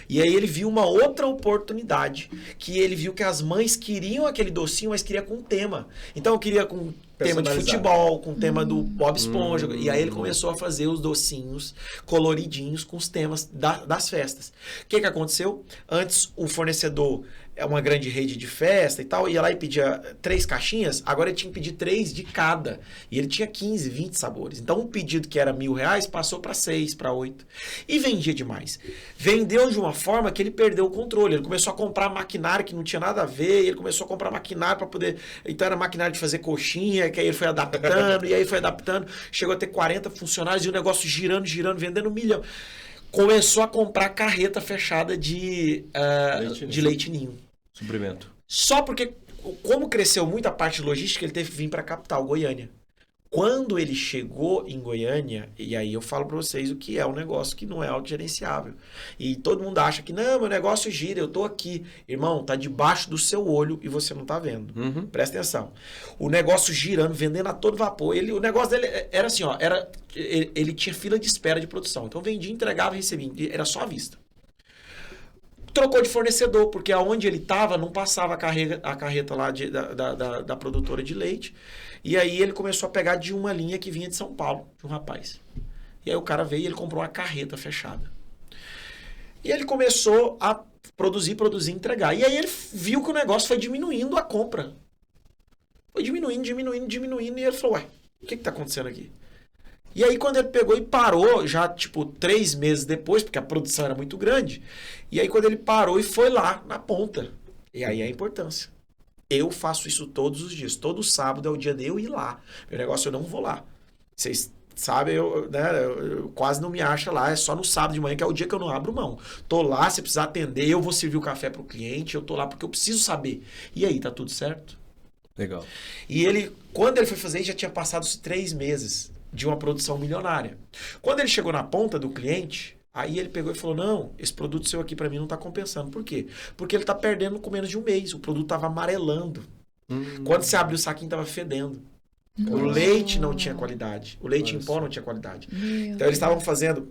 E aí ele viu uma outra oportunidade, que ele viu que as mães queriam aquele docinho, mas queria com tema. Então eu queria com tema de futebol, com tema do Bob Esponja. E aí ele começou a fazer os docinhos coloridinhos com os temas das festas. O que aconteceu? Antes o fornecedor é uma grande rede de festa e tal, ia lá e pedia 3 caixinhas, agora ele tinha que pedir 3 de cada. E ele tinha 15, 20 sabores. Então um pedido que era R$1.000 passou para 6, para 8. E vendia demais. Vendeu de uma forma que ele perdeu o controle. Ele começou a comprar maquinário que não tinha nada a ver, e ele começou a comprar maquinário para poder... Então era maquinário de fazer coxinha, que aí ele foi adaptando, e aí foi adaptando. Chegou a ter 40 funcionários e o negócio girando, vendendo 1 milhão. Começou a comprar carreta fechada de leite ninho.
Suprimento.
Só porque, como cresceu muito a parte de logística, ele teve que vir para a capital, Goiânia. Quando ele chegou em Goiânia, e aí eu falo para vocês o que é um negócio que não é autogerenciável. E todo mundo acha que, não, meu negócio gira, eu tô aqui. Irmão, tá debaixo do seu olho e você não tá vendo. Presta atenção. O negócio girando, vendendo a todo vapor. O negócio dele era assim, ó, ele tinha fila de espera de produção. Então vendia, entregava e recebia. Era só à vista. Trocou de fornecedor, porque aonde ele estava não passava a carreta lá da produtora de leite. E aí ele começou a pegar de uma linha que vinha de São Paulo, de um rapaz. E aí o cara veio e ele comprou uma carreta fechada. E ele começou a produzir, entregar. E aí ele viu que o negócio foi diminuindo a compra. Foi diminuindo, e ele falou, ué, o que está acontecendo aqui? E aí quando ele pegou e parou, já tipo 3 meses depois, porque a produção era muito grande, e aí quando ele parou e foi lá na ponta, e aí a importância. Eu faço isso todos os dias, todo sábado é o dia de eu ir lá. Meu negócio eu não vou lá. Vocês sabem, eu quase não me acho lá, é só no sábado de manhã, que é o dia que eu não abro mão. Tô lá, se precisar atender, eu vou servir o café pro cliente, eu tô lá porque eu preciso saber. E aí, tá tudo certo?
Legal.
E ele, quando ele foi fazer, já tinha passado 3 meses de uma produção milionária. Quando ele chegou na ponta do cliente, aí ele pegou e falou, não, esse produto seu aqui para mim não está compensando. Por quê? Porque ele está perdendo com menos de 1 mês. O produto estava amarelando. Quando você abriu o saquinho, estava fedendo. O leite não tinha qualidade. O leite em pó não tinha qualidade. Então eles estavam fazendo...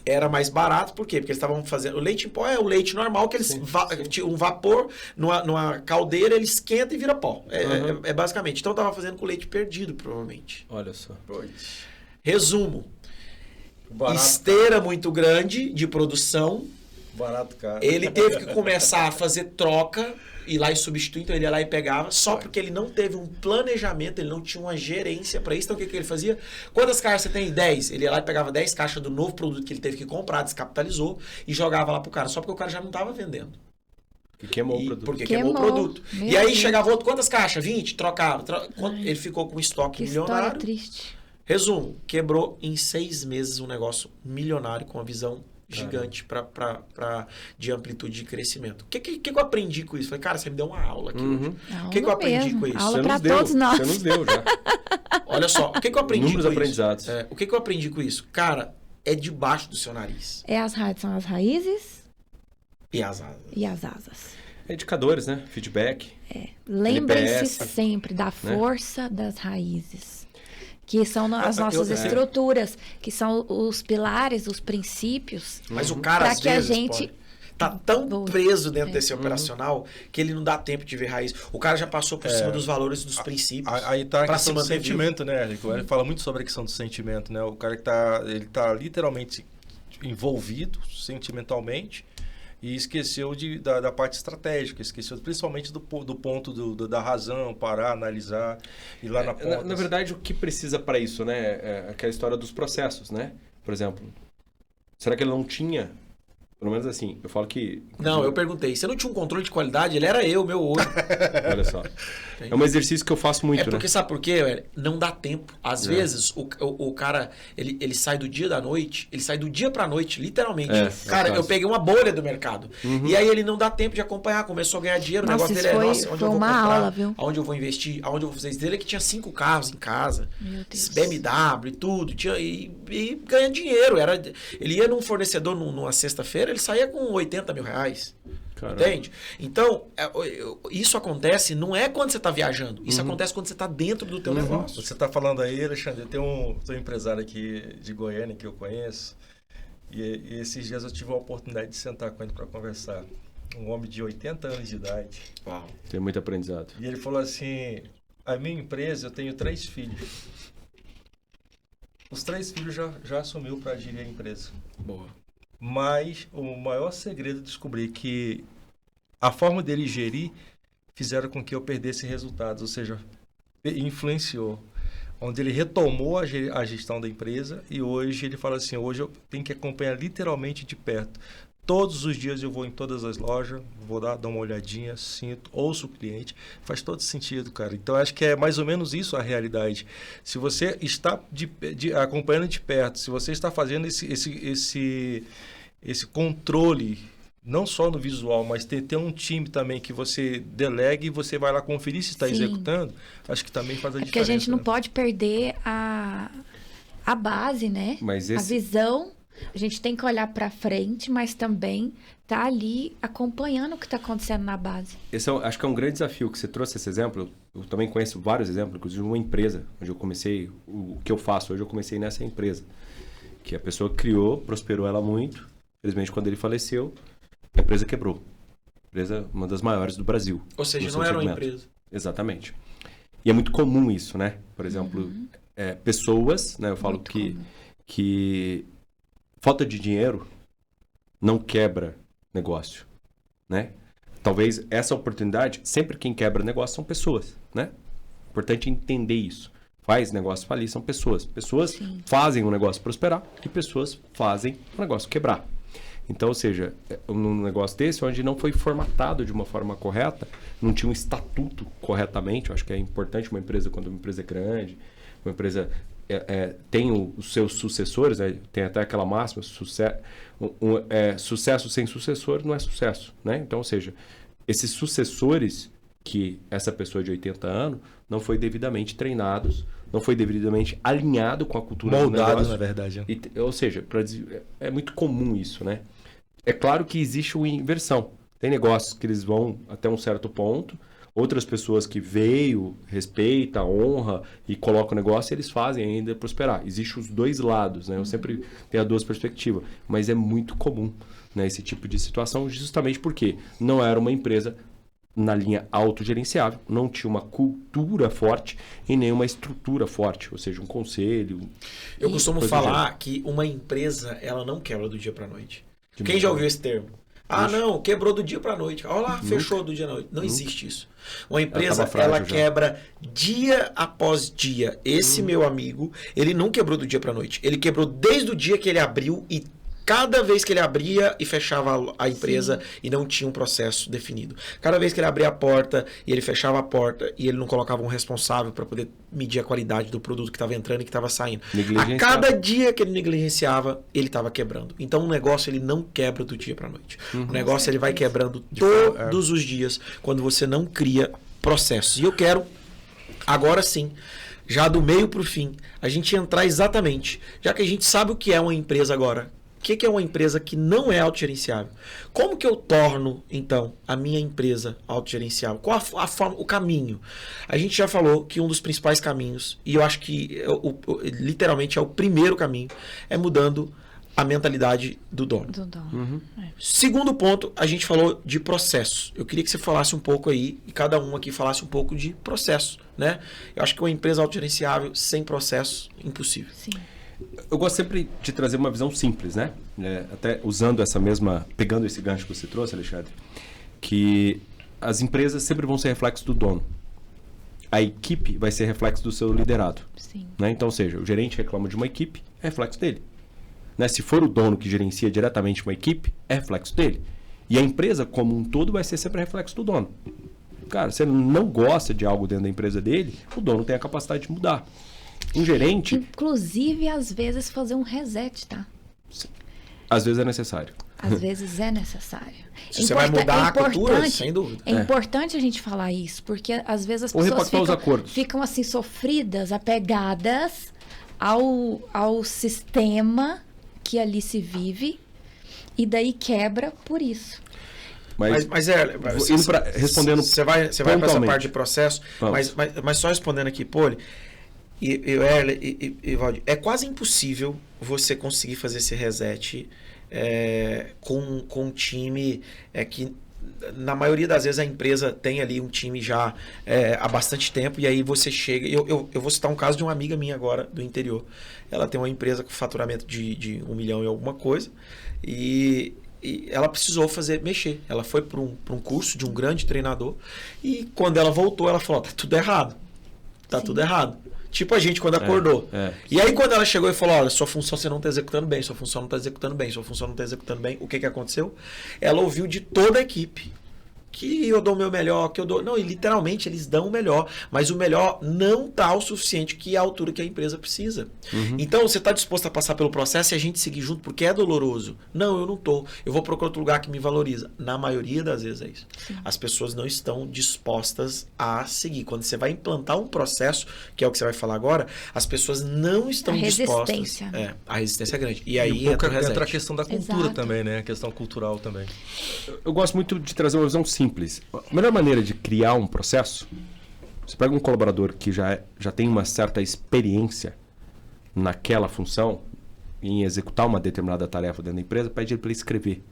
Era mais barato, por quê? Porque eles estavam fazendo... O leite em pó é o leite normal, que eles um vapor numa caldeira, ele esquenta e vira pó. É basicamente. Então, estava fazendo com leite perdido, provavelmente.
Olha só.
Resumo.
Barato,
esteira
cara.
muito grande de produção.
Barato, cara.
Ele teve que começar a fazer troca, ir lá e substituir. Então, ele ia lá e pegava. Só porque ele não teve um planejamento, ele não tinha uma gerência para isso. Então, o que ele fazia? Quantas caixas você tem? 10. Ele ia lá e pegava 10 caixas do novo produto que ele teve que comprar, descapitalizou e jogava lá pro cara. Só porque o cara já não estava vendendo.
Que queimou o produto.
Porque queimou o produto. E aí chegava outro, quantas caixas? 20, trocava. Ele ficou com um estoque milionário.
História triste.
Resumo, quebrou em 6 meses um negócio milionário com uma visão gigante de amplitude de crescimento. O que eu aprendi com isso? Falei, cara, você me deu uma aula aqui hoje. O que eu aprendi com isso?
Aula para todos nós.
Você nos deu já.
Olha só, o que eu aprendi
Inúmeros
com
aprendizados.
isso? O que eu aprendi com isso? Cara, é debaixo do seu nariz.
São as raízes
E as asas.
e as asas.
Indicadores, né? Feedback.
Lembrem-se
NPS,
sempre da força das raízes. Que são as nossas
eu-
estruturas, que são os pilares, os princípios.
Mas o cara,
Pra
às
que a
vezes,
gente-
tá tão
Boa.
preso dentro desse operacional que ele não dá tempo de ver raiz. O cara já passou por cima dos valores e dos princípios.
Aí tá a
pra
questão
se
do
manter
sentimento, né, Érico? Ele fala muito sobre a questão do sentimento, né? O cara que ele tá literalmente envolvido sentimentalmente e esqueceu da parte estratégica, esqueceu principalmente do ponto da razão, parar, analisar, ir lá na ponta.
Na verdade, o que precisa para isso, né? É aquela história dos processos, né? Por exemplo, será que ele não tinha Pelo menos assim, eu falo que...
Não, eu perguntei. Você não tinha um controle de qualidade? Ele era eu, meu olho.
Olha só. É um exercício que eu faço muito,
porque,
né?
sabe por quê, velho? Não dá tempo. Às vezes, o cara, ele sai do dia da noite, ele sai do dia pra noite, literalmente. Cara, eu peguei uma bolha do mercado. E aí ele não dá tempo de acompanhar. Começou a ganhar dinheiro.
Nossa,
o negócio dele é, onde
foi
eu vou
uma
comprar,
aula, viu?
aonde eu vou investir, aonde eu vou fazer isso. Dele que tinha 5 carros em casa.
Meu Deus.
BMW e tudo. E ganha dinheiro. Ele ia num fornecedor numa sexta-feira, ele saía com 80 mil reais.
Caramba.
Entende? Então, isso acontece não é quando você está viajando. Isso acontece quando você está dentro do teu negócio.
Você está falando aí, Alexandre, tem um empresário aqui de Goiânia que eu conheço. E esses dias eu tive a oportunidade de sentar com ele para conversar. Um homem de 80 anos de idade.
Uau.
Tem muito aprendizado.
E ele falou assim, a minha empresa, eu tenho 3 filhos. Os 3 filhos já assumiu para gerir a empresa.
Boa.
Mas o maior segredo é descobrir que a forma dele gerir fizeram com que eu perdesse resultados, ou seja, influenciou. Onde ele retomou a gestão da empresa e hoje ele fala assim, hoje eu tenho que acompanhar literalmente de perto. Todos os dias eu vou em todas as lojas, vou dar uma olhadinha, sinto, ouço o cliente. Faz todo sentido, cara. Então, acho que é mais ou menos isso a realidade. Se você está acompanhando de perto, se você está fazendo esse controle, não só no visual, mas ter um time também que você delegue e você vai lá conferir se está executando, acho que também faz a diferença.
Porque a gente não
né?
pode perder a base, né?
Mas
A visão. A gente tem que olhar para frente, mas também tá ali acompanhando o que está acontecendo na base.
Esse acho que é um grande desafio que você trouxe esse exemplo. Eu também conheço vários exemplos, inclusive uma empresa onde eu comecei, o que eu faço hoje, eu comecei nessa empresa. Que a pessoa criou, prosperou ela muito. Infelizmente, quando ele faleceu, a empresa quebrou. A empresa, uma das maiores do Brasil.
Ou seja, não era uma empresa.
Exatamente. E é muito comum isso, né? Por exemplo, pessoas, né? Eu falo que falta de dinheiro não quebra negócio, né? Talvez essa oportunidade, sempre quem quebra negócio são pessoas, né? Importante entender isso. Faz negócio falir, são pessoas. Pessoas
Sim.
fazem o negócio prosperar e pessoas fazem o negócio quebrar. Então, ou seja, num negócio desse, onde não foi formatado de uma forma correta, não tinha um estatuto corretamente, eu acho que é importante uma empresa, quando uma empresa é grande, uma empresa tem os seus sucessores, né? Tem até aquela máxima, sucesso sem sucessor não é sucesso, né? Então, ou seja, esses sucessores que essa pessoa de 80 anos não foi devidamente treinados, não foi devidamente alinhado com a cultura do negócio.
Na verdade.
Ou seja, é muito comum isso, né? É claro que existe uma inversão. Tem negócios que eles vão até um certo ponto, outras pessoas que respeita, honra e coloca o negócio, eles fazem ainda prosperar. Existem os dois lados, né? Eu sempre tenho as duas perspectivas, mas é muito comum, né, esse tipo de situação, justamente porque não era uma empresa na linha autogerenciável, não tinha uma cultura forte e nem uma estrutura forte, ou seja, um conselho.
Eu costumo falar que uma empresa, ela não quebra do dia para noite. Quem já ouviu esse termo? Não, quebrou do dia para noite. Olha lá, fechou do dia à noite. Não existe isso. Uma empresa, ela quebra dia após dia. Esse meu amigo, ele não quebrou do dia para noite. Ele quebrou desde o dia que ele abriu e cada vez que ele abria e fechava a empresa e não tinha um processo definido. Cada vez que ele abria a porta e ele fechava a porta e ele não colocava um responsável para poder medir a qualidade do produto que estava entrando e que estava saindo. A cada dia que ele negligenciava, ele estava quebrando. Então o negócio ele não quebra do dia para noite. O negócio ele vai quebrando todos os dias quando você não cria processos. E eu quero, agora sim, já do meio para o fim, a gente entrar exatamente, já que a gente sabe o que é uma empresa agora. O que é uma empresa que não é autogerenciável? Como que eu torno, então, a minha empresa autogerenciável? Qual a forma, o caminho? A gente já falou que um dos principais caminhos, e eu acho que literalmente é o primeiro caminho, é mudando a mentalidade do dono. Segundo ponto, a gente falou de processo. Eu queria que você falasse um pouco aí, e cada um aqui falasse um pouco de processo, né? Eu acho que uma empresa autogerenciável sem processo, impossível.
Sim.
Eu gosto sempre de trazer uma visão simples, né? Até usando pegando esse gancho que você trouxe, Alexandre, que as empresas sempre vão ser reflexo do dono. A equipe vai ser reflexo do seu liderado.
Sim.
Né? Então, ou seja, o gerente reclama de uma equipe, é reflexo dele. né? Se for o dono que gerencia diretamente uma equipe, é reflexo dele. E a empresa como um todo vai ser sempre reflexo do dono. Cara, se ele não gosta de algo dentro da empresa dele, o dono tem a capacidade de mudar. Um gerente...
Inclusive, às vezes, fazer um reset, tá?
Às vezes é necessário.
Às vezes é necessário.
Se você vai mudar a cultura, sem dúvida.
É importante a gente falar isso, porque às vezes as
Ou
pessoas
repactuar os acordos.
ficam assim sofridas, apegadas ao sistema que ali se vive e daí quebra por isso.
Mas
respondendo
você vai para essa parte de processo, mas só respondendo aqui, Poli e Valdir, é quase impossível você conseguir fazer esse reset com um time que na maioria das vezes a empresa tem ali um time já há bastante tempo, e aí você chega... Eu vou citar um caso de uma amiga minha agora, do interior. Ela tem uma empresa com faturamento de 1 milhão e alguma coisa, e ela precisou mexer. Ela foi para um curso de um grande treinador, e quando ela voltou, ela falou, tá tudo errado. Tá Tudo errado. Tipo a gente quando acordou. E aí quando ela chegou e falou, olha, sua função você não está executando bem, sua função não está executando bem, sua função não está executando bem, o que aconteceu? Ela ouviu de toda a equipe que eu dou o meu melhor, que eu dou... Não, e literalmente eles dão o melhor, mas o melhor não está o suficiente que é a altura que a empresa precisa. Então, você está disposto a passar pelo processo e a gente seguir junto porque é doloroso? Não, eu não estou. Eu vou procurar outro lugar que me valoriza. Na maioria das vezes é isso. Sim. As pessoas não estão dispostas a seguir. Quando você vai implantar um processo, que é o que você vai falar agora, as pessoas não estão dispostas. A resistência é grande. E aí entra
a questão da cultura também, né? A questão cultural também.
Eu gosto muito de trazer uma visão simples. A melhor maneira de criar um processo, você pega um colaborador que já tem uma certa experiência naquela função, em executar uma determinada tarefa dentro da empresa, pede ele para ele escrever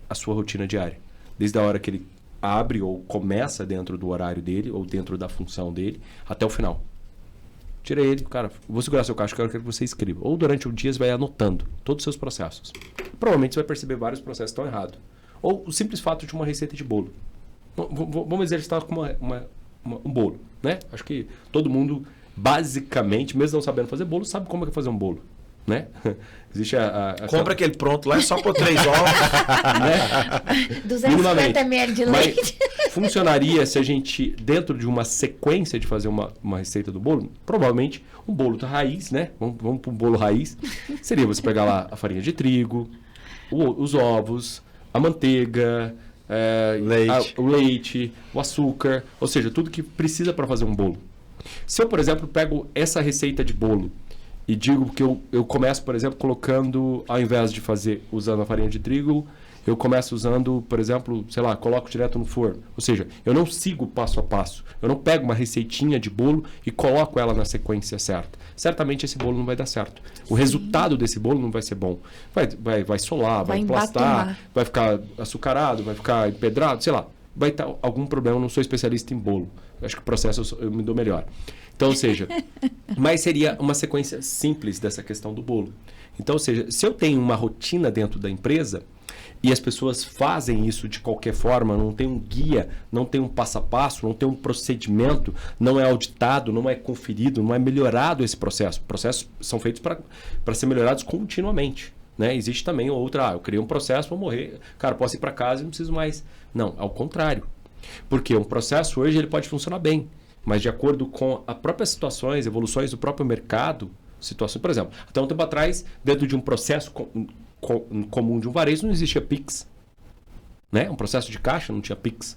a sua rotina diária. Desde a hora que ele abre ou começa dentro do horário dele, ou dentro da função dele, até o final. Tira ele, cara, vou segurar seu caixa, quero que você escreva. Ou durante o dia você vai anotando todos os seus processos. Provavelmente você vai perceber vários processos que estão errados. Ou o simples fato de uma receita de bolo. Vamos exercitar com um bolo, né? Acho que todo mundo, basicamente, mesmo não sabendo fazer bolo, sabe como é que fazer um bolo, né? Existe
compra aquele pronto lá, é só por 3 ovos.
Né?
250 ml de leite.
Mas funcionaria se a gente, dentro de uma sequência de fazer uma receita do bolo, provavelmente um bolo raiz, né? Vamos para um bolo raiz. Seria você pegar lá a farinha de trigo, os ovos, a manteiga, o leite, o açúcar, ou seja, tudo que precisa para fazer um bolo. Se eu, por exemplo, pego essa receita de bolo e digo que eu começo, por exemplo, colocando, ao invés de fazer usando a farinha de trigo, eu começo usando, por exemplo, sei lá, coloco direto no forno. Ou seja, eu não sigo passo a passo. Eu não pego uma receitinha de bolo e coloco ela na sequência certa. Certamente esse bolo não vai dar certo. O resultado desse bolo não vai ser bom. Vai solar, vai emplastar, vai ficar açucarado, vai ficar empedrado, sei lá. Vai estar algum problema, eu não sou especialista em bolo. Acho que o processo eu me dou melhor. Então, ou seja, mas seria uma sequência simples dessa questão do bolo. Então, ou seja, se eu tenho uma rotina dentro da empresa e as pessoas fazem isso de qualquer forma, não tem um guia, não tem um passo a passo, não tem um procedimento, não é auditado, não é conferido, não é melhorado esse processo. Processos são feitos para ser melhorados continuamente. Né? Existe também outra, eu criei um processo, vou morrer, cara, posso ir para casa e não preciso mais. Não, ao contrário. Porque um processo hoje ele pode funcionar bem, mas de acordo com as próprias situações, evoluções do próprio mercado, situações, por exemplo, até um tempo atrás, dentro de um processo comum de um varejo, não existia Pix. Né? Um processo de caixa não tinha Pix.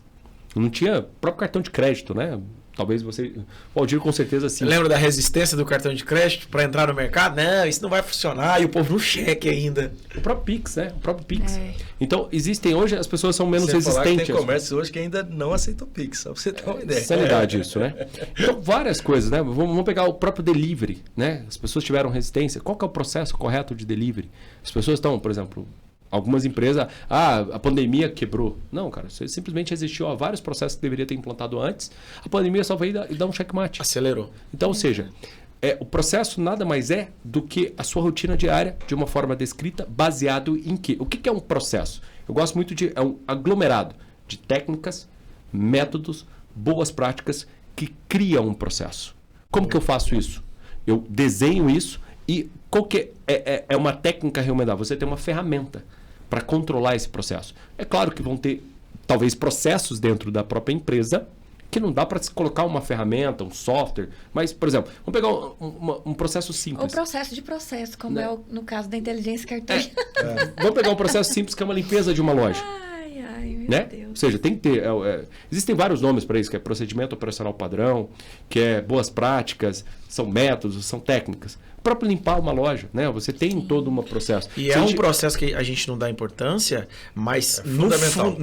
Não tinha próprio cartão de crédito, né? Talvez você... O Aldir com certeza sim.
Lembra da resistência do cartão de crédito para entrar no mercado? Não, isso não vai funcionar. E o povo no cheque ainda.
O próprio Pix, né? O próprio Pix. Então, existem hoje, as pessoas são menos resistentes.
Tem comércio hoje que ainda não aceita o Pix, só pra você ter uma ideia.
Sanidade isso, né? Então, várias coisas, né? Vamos pegar o próprio delivery, né? As pessoas tiveram resistência. Qual que é o processo correto de delivery? As pessoas estão, por exemplo... Algumas empresas, a pandemia quebrou. Não, cara, isso simplesmente existiu vários processos que deveria ter implantado antes. A pandemia só veio dar um checkmate.
Acelerou.
Então, ou seja, o processo nada mais é do que a sua rotina diária de uma forma descrita, baseado em quê? O que é um processo? Eu gosto muito de... É um aglomerado de técnicas, métodos, boas práticas que criam um processo. Como que eu faço isso? Eu desenho isso e qual que é uma técnica recomendada? Você tem uma ferramenta para controlar esse processo. É claro que vão ter, talvez, processos dentro da própria empresa que não dá para se colocar uma ferramenta, um software. Mas, por exemplo, vamos pegar um processo simples.
Ou processo de processo, como
Né?
é no caso da inteligência carteira.
Vamos pegar um processo simples que é uma limpeza de uma loja.
Ai, meu
Né?
Deus.
Ou seja, tem que ter. Existem vários nomes para isso, que é procedimento operacional padrão, que é boas práticas, são métodos, são técnicas. Para limpar uma loja, né? Você tem todo um processo.
E é um processo que a gente não dá importância, mas
fundamental.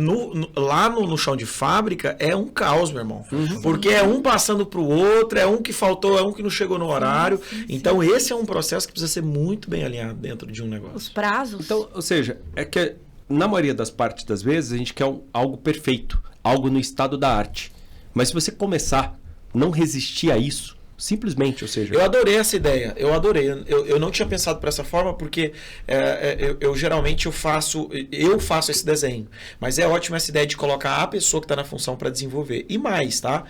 lá no chão de fábrica é um caos, meu irmão. Porque é um passando para o outro, é um que faltou, é um que não chegou no horário. Então, esse é um processo que precisa ser muito bem alinhado dentro de um negócio.
Os prazos.
Então, ou seja, é que na maioria das partes das vezes a gente quer algo perfeito, algo no estado da arte. Mas se você começar, não resistir a isso, simplesmente, ou seja...
Eu adorei essa ideia, eu adorei. Eu não tinha pensado por essa forma, porque eu geralmente eu faço esse desenho. Mas é ótimo essa ideia de colocar a pessoa que está na função para desenvolver. E mais, tá?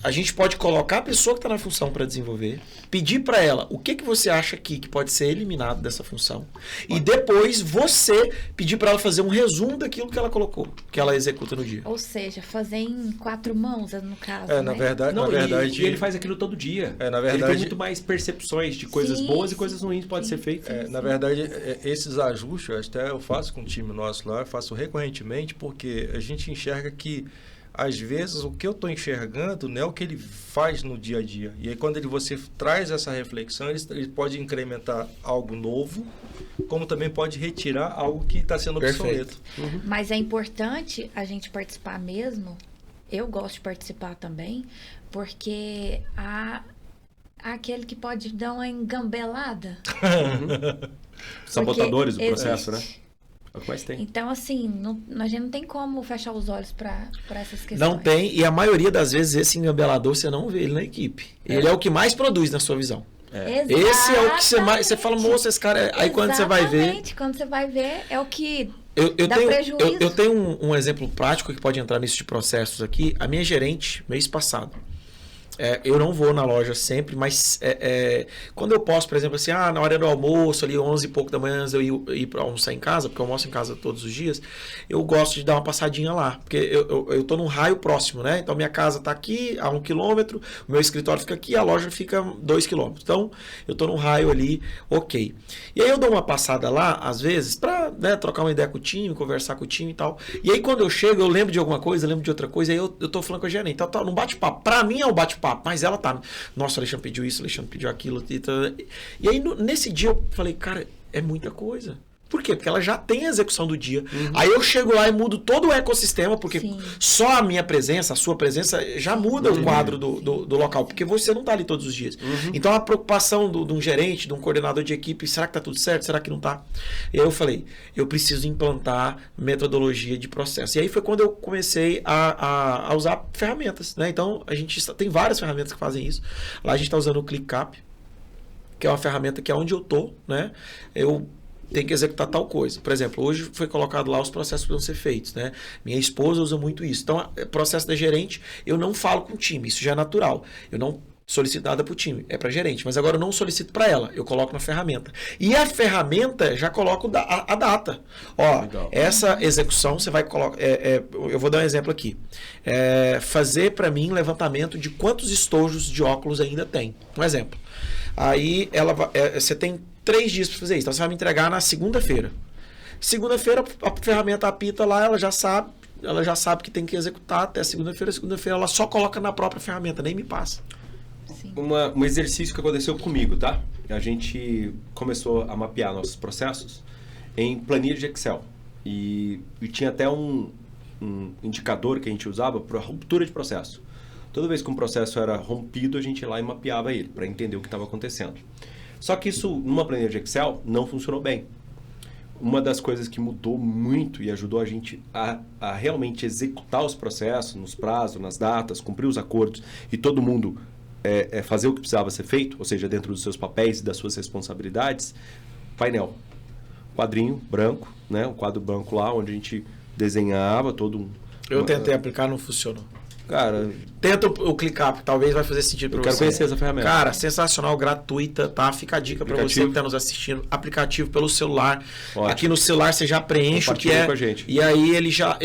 A gente pode colocar a pessoa que está na função para desenvolver, pedir para ela o que você acha aqui que pode ser eliminado dessa função, e depois você pedir para ela fazer um resumo daquilo que ela colocou, que ela executa no dia.
Ou seja, fazer em 4 mãos, no caso.
Na
né?
verdade,
Não,
na verdade
e ele faz aquilo todo dia.
na
Ele
verdade-
tem muito mais percepções de coisas
Sim,
boas e
sim,
coisas ruins que podem ser feitas.
Na verdade, esses ajustes, até eu faço com o time nosso lá, eu faço recorrentemente, porque a gente enxerga que, às vezes, o que eu estou enxergando não é o que ele faz no dia a dia. E aí, quando você traz essa reflexão, ele pode incrementar algo novo, como também pode retirar algo que está sendo
Perfeito.
obsoleto.
Mas é importante a gente participar mesmo. Eu gosto de participar também, porque há aquele que pode dar uma engambelada.
Sabotadores do
Porque
processo, né?
existe.
É o que mais tem.
Então, assim, a gente não tem como fechar os olhos para essas questões.
Não tem, e a maioria das vezes esse engambelador você não vê ele na equipe. Ele é o que mais produz na sua visão. Esse é o que você mais. Você fala, moça, esse cara. Aí quando você vai ver.
Exatamente, quando você vai ver, é o que
Eu
dá
tenho,
prejuízo.
eu tenho um exemplo prático que pode entrar nisso de processos aqui. A minha gerente, mês passado, eu não vou na loja sempre, mas quando eu posso, por exemplo, assim, na hora do almoço, ali 11 e pouco da manhã, eu ir para almoçar em casa, porque eu almoço em casa todos os dias, eu gosto de dar uma passadinha lá, porque eu tô num raio próximo, né? Então, minha casa tá aqui a 1 quilômetro, o meu escritório fica aqui, a loja fica 2 quilômetros. Então, eu tô num raio ali, ok. E aí eu dou uma passada lá, às vezes, para trocar uma ideia com o time, conversar com o time e tal. E aí, quando eu chego, eu lembro de alguma coisa, lembro de outra coisa, aí eu tô falando com a gerente, não bate-papo. Pra mim é um bate-papo, mas ela tá. Nossa, o Alexandre pediu isso, o Alexandre pediu aquilo. E aí, nesse dia, eu falei, cara, é muita coisa. Por quê? Porque ela já tem a execução do dia. Aí eu chego lá e mudo todo o ecossistema, porque
Sim.
só a minha presença, a sua presença, já muda o quadro do local, porque você não está ali todos os dias. Então a preocupação de um gerente, de um coordenador de equipe, será que está tudo certo? Será que não está? E aí eu falei, eu preciso implantar metodologia de processo. E aí foi quando eu comecei a usar ferramentas, né? Então a gente tem várias ferramentas que fazem isso. Lá a gente está usando o ClickUp, que é uma ferramenta que é onde eu tô, né? Eu tem que executar tal coisa. Por exemplo, hoje foi colocado lá os processos que vão ser feitos, né? Minha esposa usa muito isso. Então, processo da gerente, eu não falo com o time, isso já é natural. Eu não solicito nada para o time, é para gerente. Mas agora eu não solicito para ela, eu coloco na ferramenta. E a ferramenta já coloco a data. Ó,
Legal.
essa execução você vai colocar... eu vou dar um exemplo aqui. Fazer para mim levantamento de quantos estojos de óculos ainda tem. Um exemplo. Aí você tem 3 dias para fazer isso. Então você vai me entregar na segunda-feira. Segunda-feira a ferramenta apita lá, ela já sabe que tem que executar até segunda-feira. Segunda-feira ela só coloca na própria ferramenta, nem me passa.
Sim.
Um exercício que aconteceu comigo, tá? A gente começou a mapear nossos processos em planilha de Excel. E tinha até um indicador que a gente usava para ruptura de processo. Toda vez que um processo era rompido, a gente ia lá e mapeava ele, para entender o que estava acontecendo. Só que isso, numa planilha de Excel, não funcionou bem. Uma das coisas que mudou muito e ajudou a gente a realmente executar os processos, nos prazos, nas datas, cumprir os acordos e todo mundo fazer o que precisava ser feito, ou seja, dentro dos seus papéis e das suas responsabilidades, painel. Quadrinho branco, né? Um quadro branco lá, onde a gente desenhava todo um...
Eu tentei aplicar, não funcionou.
Cara,
Tenta o ClickUp, talvez vai fazer sentido para você.
Eu quero conhecer essa ferramenta.
Cara, sensacional, gratuita, tá? Fica a dica para você que está nos assistindo. Aplicativo pelo celular.
Ótimo.
Aqui no celular você já preenche o que é.
Com a gente.
E aí ele já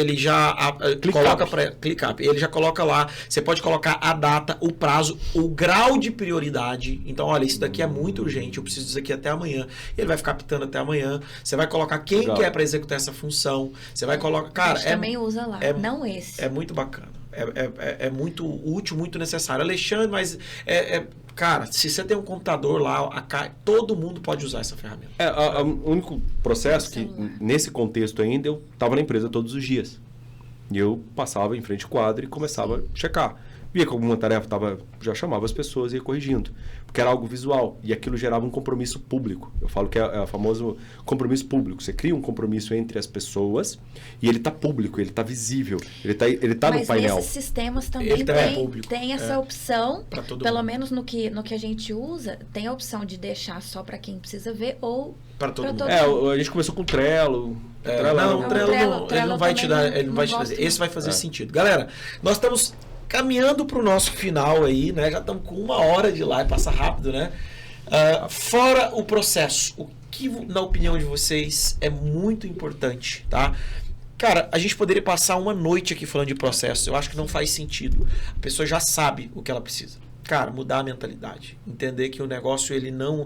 coloca para ClickUp. Ele já coloca lá. Você pode colocar a data, o prazo, o grau de prioridade. Então, olha, isso daqui é muito urgente. Eu preciso disso aqui até amanhã. Ele vai ficar pitando até amanhã. Você vai colocar quem quer para executar essa função. Você vai colocar. Cara,
a gente também usa lá, não esse.
É muito bacana. É muito útil, muito necessário. Alexandre, mas cara, se você tem um computador lá, todo mundo pode usar essa ferramenta.
O único processo que, nesse contexto ainda, eu estava na empresa todos os dias. E eu passava em frente ao quadro e começava a checar. Via que alguma tarefa já chamava as pessoas e ia corrigindo. Porque era algo visual. E aquilo gerava um compromisso público. Eu falo que é o famoso compromisso público. Você cria um compromisso entre as pessoas e ele está público, ele está visível. Ele tá no painel.
Mas nesses sistemas também tem essa opção, pelo menos no que a gente usa, tem a opção de deixar só para quem precisa ver ou para todo mundo.
A gente começou com o Trello.
O Trello ele não vai te dar. Ele não vai te trazer. Esse vai fazer sentido. Galera, nós estamos caminhando para o nosso final aí, né? Já estamos com 1 hora de live, passa rápido, né? Fora o processo, o que, na opinião de vocês, é muito importante, tá? Cara, a gente poderia passar uma noite aqui falando de processo. Eu acho que não faz sentido. A pessoa já sabe o que ela precisa. Cara, mudar a mentalidade. Entender que o negócio, ele não...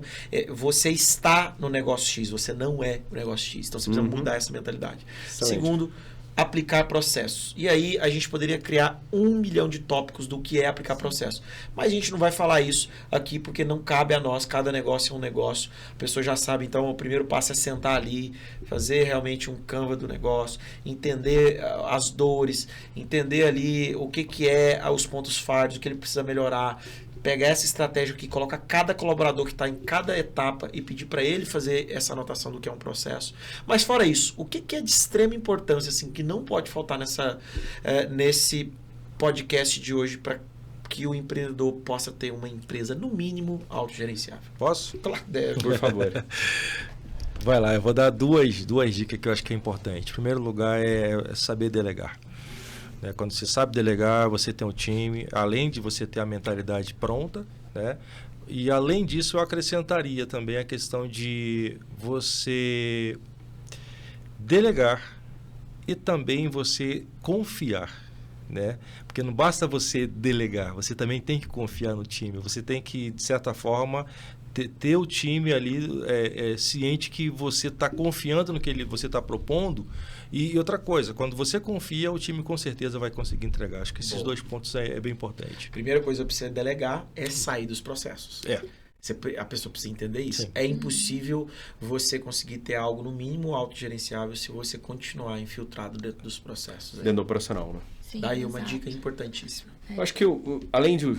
você está no negócio X, você não é o negócio X. Então, você precisa mudar essa mentalidade. Excelente. Segundo, aplicar processos. E aí a gente poderia criar 1 milhão de tópicos do que é aplicar processo. Mas a gente não vai falar isso aqui porque não cabe a nós. Cada negócio é um negócio. A pessoa já sabe. Então o primeiro passo é sentar ali, fazer realmente um Canva do negócio, entender as dores, entender ali o que é os pontos falhos, o que ele precisa melhorar. Pegar essa estratégia aqui, colocar cada colaborador que está em cada etapa e pedir para ele fazer essa anotação do que é um processo. Mas fora isso, o que é de extrema importância, assim, que não pode faltar nesse podcast de hoje para que o empreendedor possa ter uma empresa, no mínimo, autogerenciável?
Posso?
Claro, deve.
Por favor.
Vai lá, eu vou dar duas dicas que eu acho que é importante. Em primeiro lugar é saber delegar. Quando você sabe delegar, você tem um time, além de você ter a mentalidade pronta, né? E além disso eu acrescentaria também a questão de você delegar e também você confiar, né? Porque não basta você delegar, você também tem que confiar no time, você tem que, de certa forma, ter o time ali ciente que você está confiando no que você está propondo. E outra coisa, quando você confia, o time com certeza vai conseguir entregar. Acho que esses dois pontos é bem importante.
Primeira coisa para você delegar é sair dos processos. A pessoa precisa entender isso. Sim. É impossível você conseguir ter algo no mínimo autogerenciável se você continuar infiltrado dentro dos processos.
Dentro do operacional, né?
Sim,
daí uma dica importantíssima.
Eu acho que além de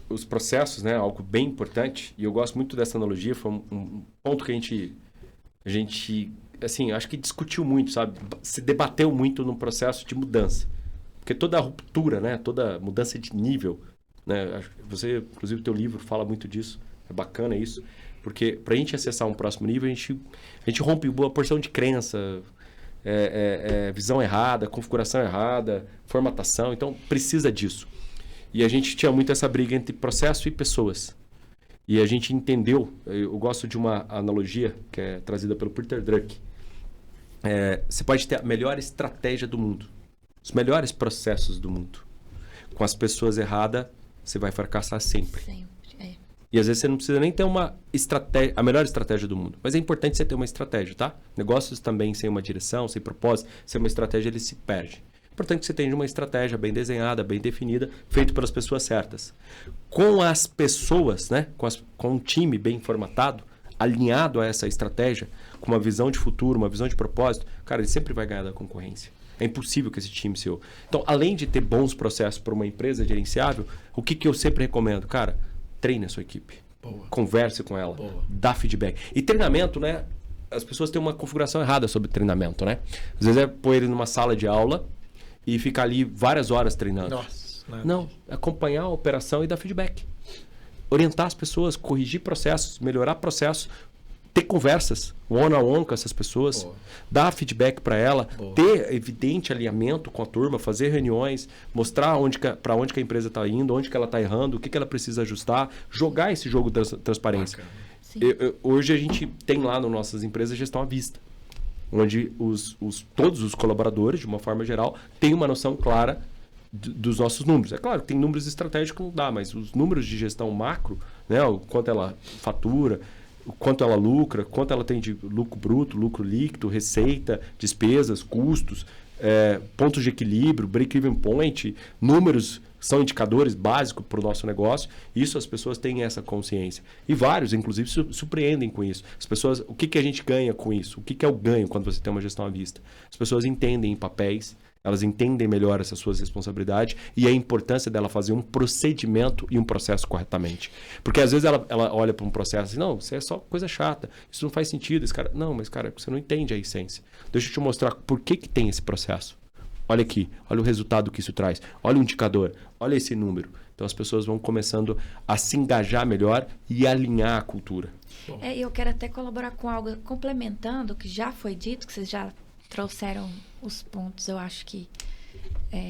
os processos, né, algo bem importante, e eu gosto muito dessa analogia, foi um ponto que a gente assim, acho que discutiu muito, sabe? Se debateu muito no processo de mudança. Porque toda ruptura, né, toda mudança de nível, né, você, inclusive, o teu livro fala muito disso, é bacana isso, porque para a gente acessar um próximo nível, a gente rompe uma porção de crença, visão errada, configuração errada, formatação, então precisa disso. E a gente tinha muito essa briga entre processo e pessoas. E a gente entendeu, eu gosto de uma analogia que é trazida pelo Peter Drucker. Você pode ter a melhor estratégia do mundo, os melhores processos do mundo. Com as pessoas erradas, você vai fracassar sempre. E às vezes você não precisa nem ter a melhor estratégia do mundo. Mas é importante você ter uma estratégia, tá? Negócios também sem uma direção, sem propósito, sem uma estratégia, ele se perde. É importante que você tenha uma estratégia bem desenhada, bem definida, feita pelas pessoas certas. Com as pessoas, né? Com um time bem formatado, alinhado a essa estratégia, com uma visão de futuro, uma visão de propósito, cara, ele sempre vai ganhar da concorrência. É impossível que esse time seu... Então, além de ter bons processos para uma empresa gerenciável, o que eu sempre recomendo? Cara, treine a sua equipe.
Boa.
Converse com ela.
Boa.
Dá feedback. E treinamento, né? As pessoas têm uma configuração errada sobre treinamento, né? Às vezes pôr ele numa sala de aula e ficar ali várias horas treinando.
Nossa.
Não, acompanhar a operação e dar feedback. Orientar as pessoas, corrigir processos, melhorar processos, ter conversas one-on-one com essas pessoas,
Boa.
dar feedback para ela,
Boa.
ter evidente alinhamento com a turma, fazer reuniões, mostrar para onde que a empresa está indo, onde que ela está errando, o que ela precisa ajustar, jogar esse jogo de transparência.
Sim.
Hoje a gente tem lá nas nossas empresas gestão à vista, onde todos os colaboradores, de uma forma geral, têm uma noção clara dos nossos números. É claro que tem números estratégicos que não dá, mas os números de gestão macro, né, o quanto ela fatura, o quanto ela lucra, quanto ela tem de lucro bruto, lucro líquido, receita, despesas, custos, pontos de equilíbrio, break-even point, números são indicadores básicos para o nosso negócio. Isso as pessoas têm essa consciência. E vários, inclusive, se surpreendem com isso. As pessoas, o que a gente ganha com isso? O que é o ganho quando você tem uma gestão à vista? As pessoas entendem em papéis, elas entendem melhor essas suas responsabilidades e a importância dela fazer um procedimento e um processo corretamente. Porque às vezes ela olha para um processo assim, não, isso é só coisa chata, isso não faz sentido. Esse cara, não, mas cara, você não entende a essência. Deixa eu te mostrar por que tem esse processo. Olha aqui, olha o resultado que isso traz, olha o indicador, olha esse número. Então as pessoas vão começando a se engajar melhor e alinhar a cultura.
Eu quero até colaborar com algo, complementando o que já foi dito, que vocês já trouxeram os pontos, eu acho que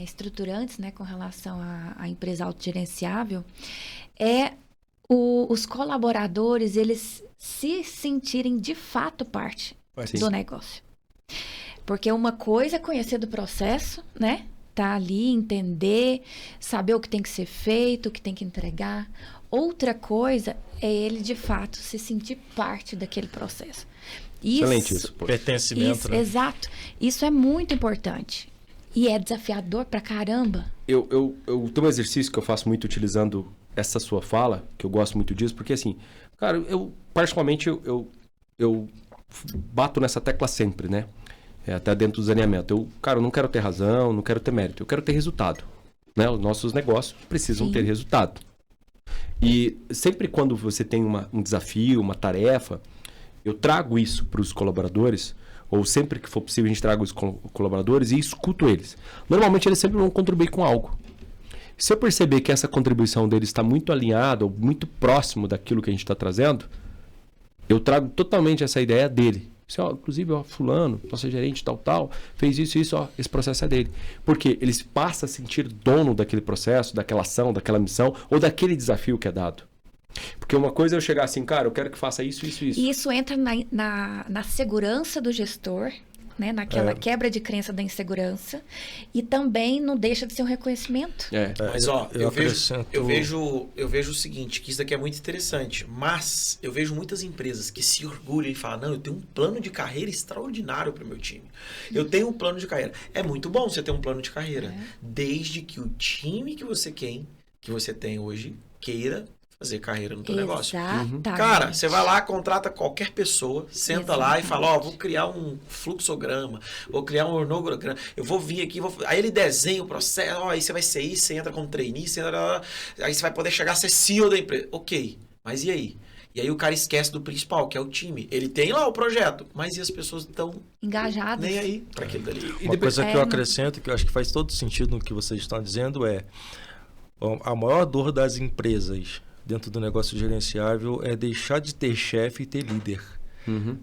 estruturantes, né, com relação à empresa autogerenciável, os colaboradores, eles se sentirem de fato parte do negócio. Porque uma coisa é conhecer do processo, né? Tá ali, entender, saber o que tem que ser feito, o que tem que entregar. Outra coisa é ele, de fato, se sentir parte daquele processo.
Excelente isso.
Pertencimento, né?
Exato. Isso é muito importante. E é desafiador pra caramba.
Eu tenho um exercício que eu faço muito utilizando essa sua fala, que eu gosto muito disso, porque assim, cara, particularmente, eu bato nessa tecla sempre, né? Até dentro do saneamento. Eu não quero ter razão, não quero ter mérito, eu quero ter resultado. Né? Os nossos negócios precisam ter resultado. E sempre quando você tem um desafio, uma tarefa, eu trago isso para os colaboradores, ou sempre que for possível a gente traga os colaboradores e escuto eles. Normalmente eles sempre vão contribuir com algo. Se eu perceber que essa contribuição deles está muito alinhada ou muito próximo daquilo que a gente está trazendo, eu trago totalmente essa ideia dele. Inclusive, fulano, nosso gerente tal, fez isso, esse processo é dele. Porque eles passam a sentir dono daquele processo, daquela ação, daquela missão ou daquele desafio que é dado. Porque uma coisa é eu chegar assim, cara, eu quero que faça isso.
E isso entra na segurança do gestor, né? Naquela quebra de crença da insegurança. E também não deixa de ser um reconhecimento.
Mas, eu vejo o seguinte, que isso daqui é muito interessante. Mas eu vejo muitas empresas que se orgulham e falam, não, eu tenho um plano de carreira extraordinário para o meu time. Eu tenho um plano de carreira. É muito bom você ter um plano de carreira. Desde que o time que você tem hoje queira fazer carreira no teu negócio. Cara, você vai lá, contrata qualquer pessoa, senta lá e fala, vou criar um fluxograma, vou criar um organograma, eu vou vir aqui, aí ele desenha o processo, aí você vai ser isso, você entra como trainee, aí você vai poder chegar a ser CEO da empresa. Ok, mas e aí? E aí o cara esquece do principal, que é o time. Ele tem lá o projeto, mas e as pessoas estão
engajadas,
nem aí para aquele dali.
Uma coisa que eu acrescento, que eu acho que faz todo sentido no que vocês estão dizendo, a maior dor das empresas dentro do negócio gerenciável é deixar de ter chefe e ter líder.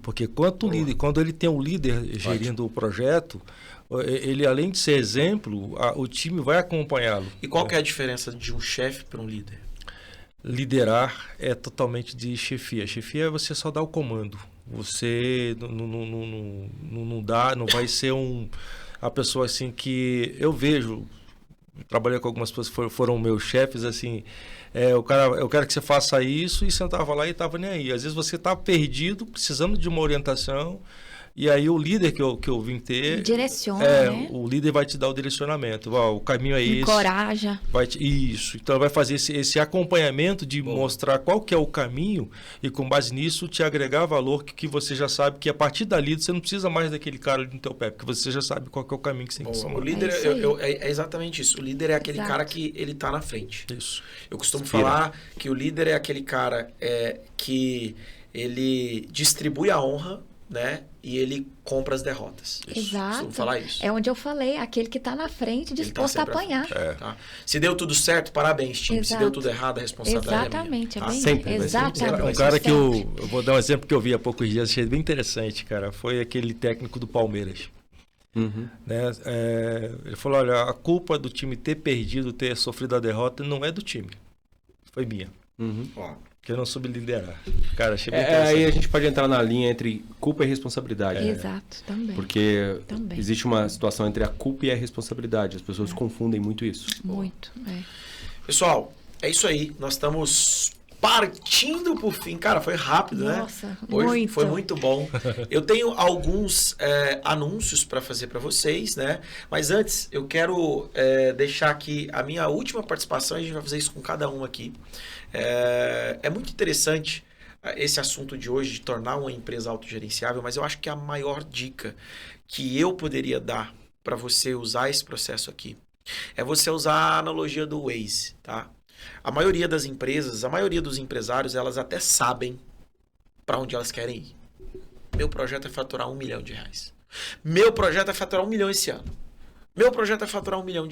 Porque quando ele tem um líder gerindo o projeto, ele, além de ser exemplo, o time vai acompanhá-lo.
E qual que é a diferença de um chefe para um líder?
Liderar é totalmente de chefia. Chefia é você só dar o comando. Você não vai ser a pessoa assim que eu vejo. Trabalhei com algumas pessoas que foram meus chefes, assim, eu quero que você faça isso, e sentava lá e estava nem aí. Às vezes você está perdido, precisando de uma orientação, e aí o líder que eu vim ter...
Direciona, né?
O líder vai te dar o direcionamento. O caminho é esse.
Encoraja.
Isso. Então vai fazer esse acompanhamento de mostrar qual que é o caminho e com base nisso te agregar valor que você já sabe que a partir dali você não precisa mais daquele cara ali no teu pé, porque você já sabe qual que é o caminho que você tem que tomar.
O líder é exatamente isso. O líder é aquele cara que ele tá na frente.
Isso.
Eu costumo falar que o líder é aquele cara que ele distribui a honra né? E ele compra as derrotas.
Exato.
Vamos falar isso.
É onde eu falei, aquele que está na frente, disposto a apanhar.
Tá? Se deu tudo certo, parabéns, time.
Exato.
Se deu tudo errado, a responsabilidade
Exatamente,
é minha.
é bem
Sempre,
exatamente.
Um cara que eu vou dar um exemplo que eu vi há poucos dias, achei bem interessante, cara. Foi aquele técnico do Palmeiras. Né? Ele falou, olha, a culpa do time ter perdido, ter sofrido a derrota, não é do time. Foi minha.
Ó,
Que eu não soube liderar. Cara, achei bem interessante.
Aí a gente pode entrar na linha entre culpa e responsabilidade.
Exato, também.
Porque
Também.
existe uma situação entre a culpa e a responsabilidade. As pessoas confundem muito isso.
Muito,
pessoal, é isso aí. Nós estamos partindo pro fim. Cara, foi rápido,
Nossa,
né? Hoje
muito.
foi muito bom. Eu tenho alguns anúncios para fazer para vocês, né? Mas antes, eu quero deixar aqui a minha última participação. A gente vai fazer isso com cada um aqui. É muito interessante esse assunto de hoje, de tornar uma empresa autogerenciável, mas eu acho que a maior dica que eu poderia dar para você usar esse processo aqui é você usar a analogia do Waze, tá? A maioria das empresas, a maioria dos empresários, elas até sabem para onde elas querem ir. Meu projeto é faturar R$1 milhão. Meu projeto é faturar 1 milhão esse ano. Meu projeto é faturar R$1 milhão.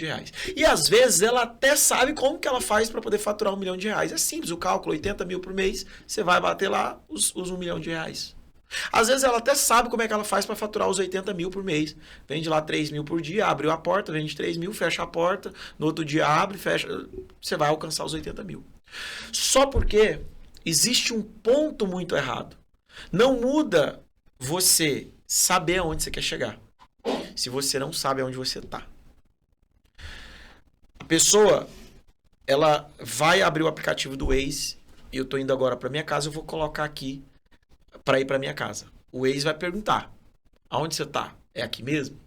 E às vezes ela até sabe como que ela faz para poder faturar R$1 milhão. É simples, o cálculo, 80 mil por mês, você vai bater lá os R$1 milhão. Às vezes ela até sabe como é que ela faz para faturar os 80 mil por mês. Vende lá 3 mil por dia, abriu a porta, vende 3 mil, fecha a porta, no outro dia abre, fecha, você vai alcançar os 80 mil. Só porque existe um ponto muito errado. Não muda você saber aonde você quer chegar, se você não sabe aonde você está. A pessoa, ela vai abrir o aplicativo do Waze, e eu estou indo agora para minha casa, eu vou colocar aqui para ir para minha casa. O Waze vai perguntar, aonde você está? É aqui mesmo?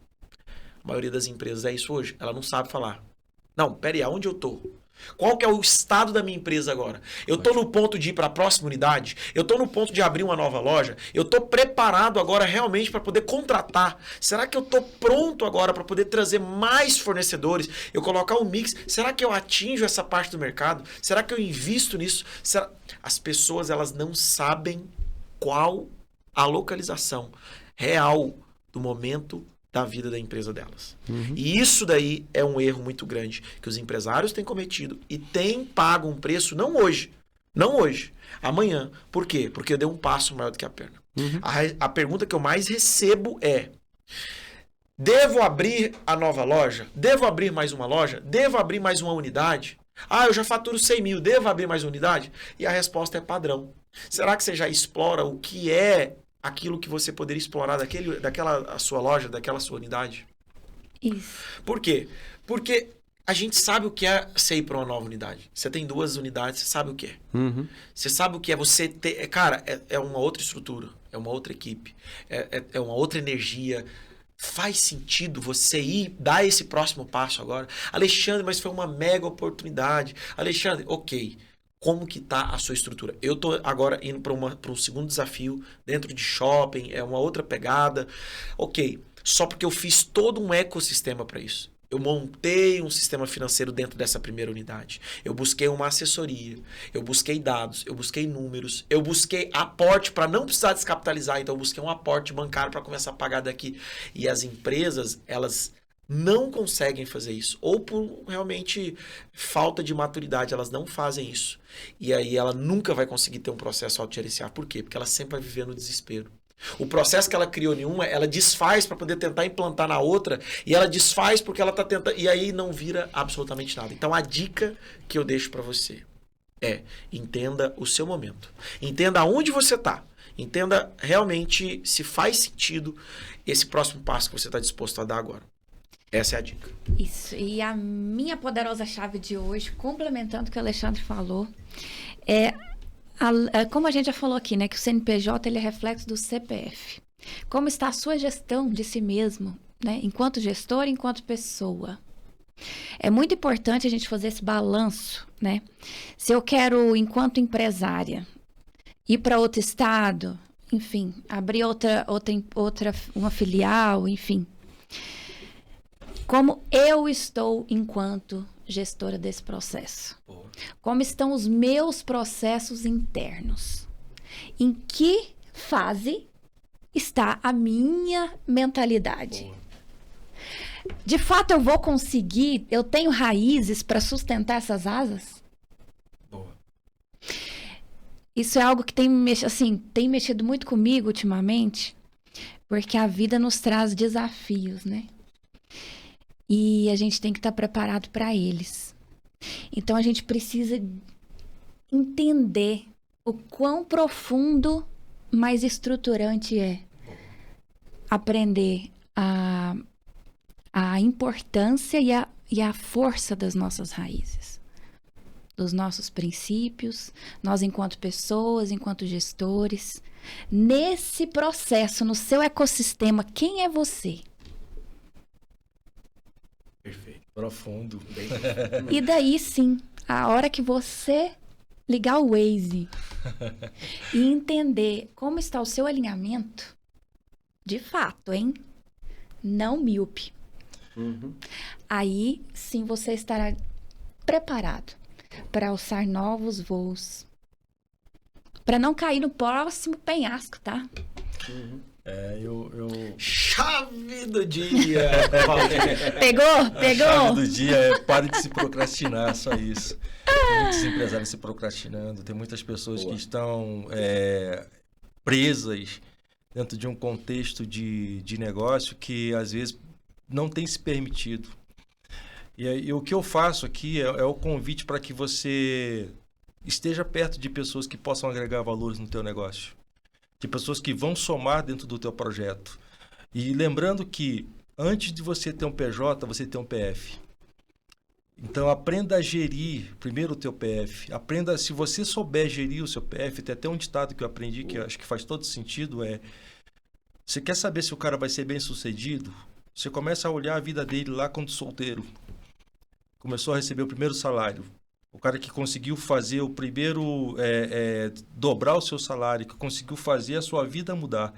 A maioria das empresas é isso hoje. Ela não sabe falar. Não, pera aí, aonde eu tô? Qual que é o estado da minha empresa agora? Eu tô no ponto de ir para a próxima unidade? Eu tô no ponto de abrir uma nova loja? Eu tô preparado agora realmente para poder contratar? Será que eu tô pronto agora para poder trazer mais fornecedores? Eu colocar um mix? Será que eu atinjo essa parte do mercado? Será que eu invisto nisso? As pessoas, elas não sabem qual a localização real do momento da vida da empresa delas. E isso daí é um erro muito grande que os empresários têm cometido e têm pago um preço, não hoje, amanhã. Por quê? Porque eu dei um passo maior do que a perna. A pergunta que eu mais recebo é: devo abrir a nova loja? Devo abrir mais uma loja? Devo abrir mais uma unidade? Ah, eu já faturo 100 mil, devo abrir mais uma unidade? E a resposta é padrão. Será que você já explora o que é aquilo que você poderia explorar daquela sua loja, daquela sua unidade?
Isso.
Por quê? Porque a gente sabe o que é você ir para uma nova unidade. Você tem 2 unidades, você sabe o que é. Você sabe o que é você ter... Cara, é uma outra estrutura, é uma outra equipe, é uma outra energia. Faz sentido você ir dar esse próximo passo agora? Alexandre, mas foi uma mega oportunidade. Alexandre, ok. Como que tá a sua estrutura? Eu tô agora indo para um segundo desafio dentro de shopping, é uma outra pegada. Ok, só porque eu fiz todo um ecossistema para isso. Eu montei um sistema financeiro dentro dessa primeira unidade. Eu busquei uma assessoria, eu busquei dados, eu busquei números, eu busquei aporte para não precisar descapitalizar, então eu busquei um aporte bancário para começar a pagar daqui. E as empresas, elas não conseguem fazer isso, ou por realmente falta de maturidade, elas não fazem isso. E aí ela nunca vai conseguir ter um processo autogerenciar. Por quê? Porque ela sempre vai viver no desespero. O processo que ela criou em uma, ela desfaz para poder tentar implantar na outra, e ela desfaz porque ela está tentando, e aí não vira absolutamente nada. Então a dica que eu deixo para você é: entenda o seu momento, entenda aonde você está, entenda realmente se faz sentido esse próximo passo que você está disposto a dar agora. Essa é a dica.
Isso. E a minha poderosa chave de hoje, complementando o que o Alexandre falou, como a gente já falou aqui, né, que o CNPJ ele é reflexo do CPF. Como está a sua gestão de si mesmo, né, enquanto gestor, enquanto pessoa. É muito importante a gente fazer esse balanço, né? Se eu quero, enquanto empresária, ir para outro estado, enfim, abrir uma filial, enfim. Como eu estou enquanto gestora desse processo? Como estão os meus processos internos? Em que fase está a minha mentalidade. De fato, eu vou conseguir, eu tenho raízes para sustentar essas asas?
Boa.
Isso é algo que tem mexido muito comigo ultimamente, porque a vida nos traz desafios, né? E a gente tem que estar preparado para eles. Então, a gente precisa entender o quão profundo, mais estruturante é aprender a importância e a força das nossas raízes, dos nossos princípios, nós enquanto pessoas, enquanto gestores. Nesse processo, no seu ecossistema, quem é você?
Perfeito.
Profundo.
E daí sim, a hora que você ligar o Waze e entender como está o seu alinhamento, de fato, hein? Não míope. Aí sim você estará preparado para alçar novos voos. Para não cair no próximo penhasco, tá?
Chave do dia!
Pegou?
Chave do dia é pare de se procrastinar, só isso. Tem muitos empresários se procrastinando, tem muitas pessoas que estão presas dentro de um contexto de negócio que às vezes não tem se permitido. E o que eu faço aqui é o convite para que você esteja perto de pessoas que possam agregar valores no teu negócio, de pessoas que vão somar dentro do teu projeto. E lembrando que antes de você ter um PJ, você tem um PF. Então aprenda a gerir primeiro o teu PF. Aprenda, se você souber gerir o seu PF, tem até um ditado que eu aprendi que eu acho que faz todo sentido, você quer saber se o cara vai ser bem sucedido? Você começa a olhar a vida dele lá quando solteiro. Começou a receber o primeiro salário. O cara que conseguiu fazer o primeiro, dobrar o seu salário, que conseguiu fazer a sua vida mudar.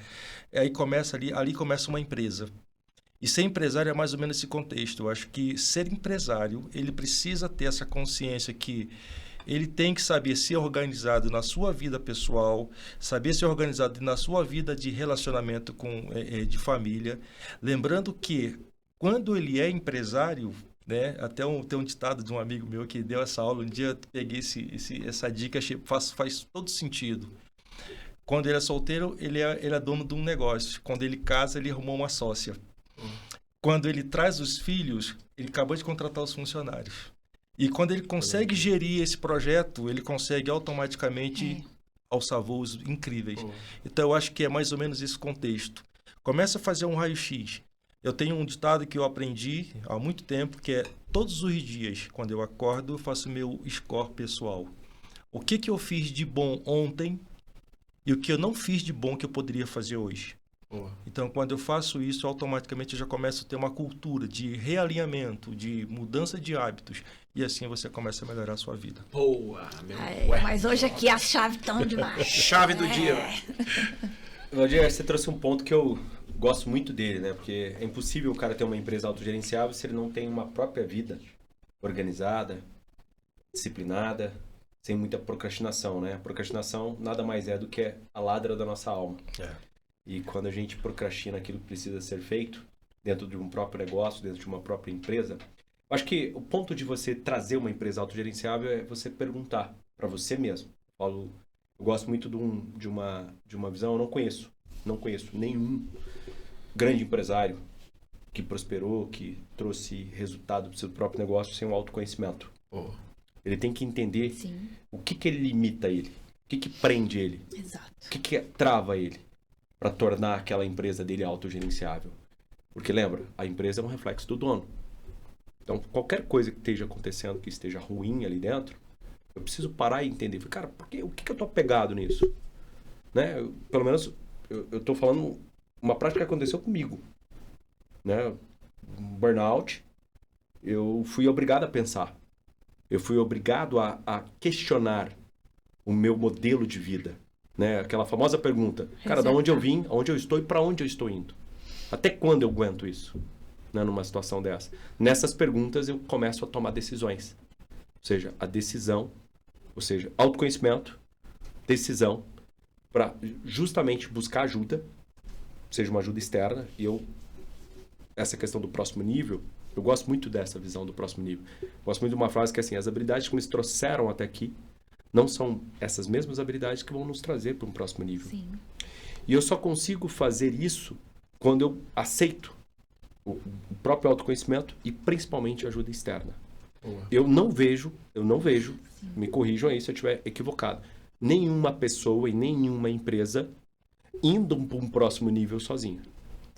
Aí começa ali começa uma empresa. E ser empresário é mais ou menos esse contexto. Eu acho que ser empresário, ele precisa ter essa consciência que ele tem que saber ser organizado na sua vida pessoal, saber ser organizado na sua vida de relacionamento de família. Lembrando que quando ele é empresário, né, tem um ditado de um amigo meu que deu essa aula, um dia eu peguei essa dica, achei, faz todo sentido. Quando ele é solteiro, ele é dono de um negócio. Quando ele casa, ele arrumou uma sócia. Quando ele traz os filhos, ele acabou de contratar os funcionários. E quando ele consegue gerir esse projeto, ele consegue automaticamente alçar voos incríveis. Então, eu acho que é mais ou menos esse contexto. Começa a fazer um raio-x. Eu tenho um ditado que eu aprendi há muito tempo, que é todos os dias, quando eu acordo, eu faço meu score pessoal. O que eu fiz de bom ontem e o que eu não fiz de bom que eu poderia fazer hoje. Então, quando eu faço isso, automaticamente eu já começo a ter uma cultura de realinhamento, de mudança de hábitos. E assim você começa a melhorar a sua vida.
Boa, meu.
Mas hoje aqui a chave tão demais.
Chave do dia.
Valdir, você trouxe um ponto que eu gosto muito dele, né? Porque é impossível o cara ter uma empresa autogerenciável se ele não tem uma própria vida organizada, disciplinada, sem muita procrastinação, né? A procrastinação nada mais é do que a ladra da nossa alma. E quando a gente procrastina aquilo que precisa ser feito, dentro de um próprio negócio, dentro de uma própria empresa, eu acho que o ponto de você trazer uma empresa autogerenciável é você perguntar para você mesmo. Eu gosto muito de uma visão, eu não conheço nenhum grande empresário que prosperou, que trouxe resultado para o seu próprio negócio sem um autoconhecimento. Ele tem que entender o que ele limita ele, o que prende ele,
Exato.
o que trava ele para tornar aquela empresa dele autogerenciável. Porque lembra, a empresa é um reflexo do dono. Então, qualquer coisa que esteja acontecendo, que esteja ruim ali dentro, eu preciso parar e entender. Cara, o que eu estou apegado nisso? Né? Pelo menos, eu estou falando uma prática que aconteceu comigo. Né? Um burnout, eu fui obrigado a pensar. Eu fui obrigado a questionar o meu modelo de vida. Né? Aquela famosa pergunta, cara, de onde eu vim, aonde eu estou e para onde eu estou indo? Até quando eu aguento isso? Né? Numa situação dessa. Nessas perguntas eu começo a tomar decisões. Ou seja, a decisão, ou seja, autoconhecimento, decisão, para justamente buscar ajuda, seja uma ajuda externa. E essa questão do próximo nível, eu gosto muito dessa visão do próximo nível. Gosto muito de uma frase que é assim, as habilidades que nos trouxeram até aqui não são essas mesmas habilidades que vão nos trazer para um próximo nível.
Sim.
E eu só consigo fazer isso quando eu aceito o próprio autoconhecimento e principalmente a ajuda externa. Eu não vejo, me corrijam aí se eu estiver equivocado, nenhuma pessoa e nenhuma empresa indo para um próximo nível sozinha.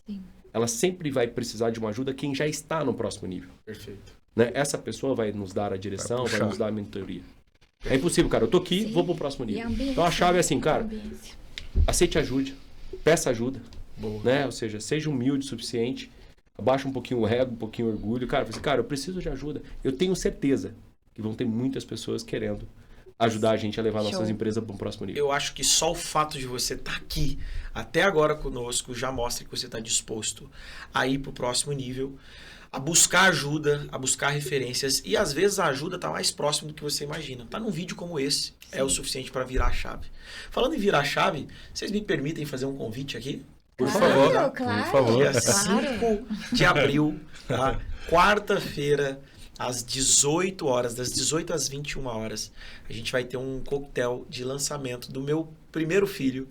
Sim.
Ela sempre vai precisar de uma ajuda quem já está no próximo nível.
Perfeito.
Né? Essa pessoa vai nos dar a direção, vai nos dar a mentoria. É impossível, cara. Eu tô aqui, vou pro próximo nível. Então a chave é assim, cara, aceite ajuda, peça ajuda, né? Ou seja, seja humilde o suficiente, abaixa um pouquinho o ego, um pouquinho o orgulho. Cara, eu preciso de ajuda. Eu tenho certeza que vão ter muitas pessoas querendo ajudar a gente a levar nossas empresas para um próximo nível.
Eu acho que só o fato de você estar aqui até agora conosco já mostra que você está disposto a ir para o próximo nível, a buscar ajuda, a buscar referências, e às vezes a ajuda está mais próximo do que você imagina. Tá num vídeo como esse, é o suficiente para virar a chave. Falando em virar a chave, vocês me permitem fazer um convite aqui?
Por favor.
Claro.
Por favor.
Dia 5 de abril, tá? Quarta-feira, às 18 horas, das 18 às 21 horas, a gente vai ter um coquetel de lançamento do meu primeiro filho,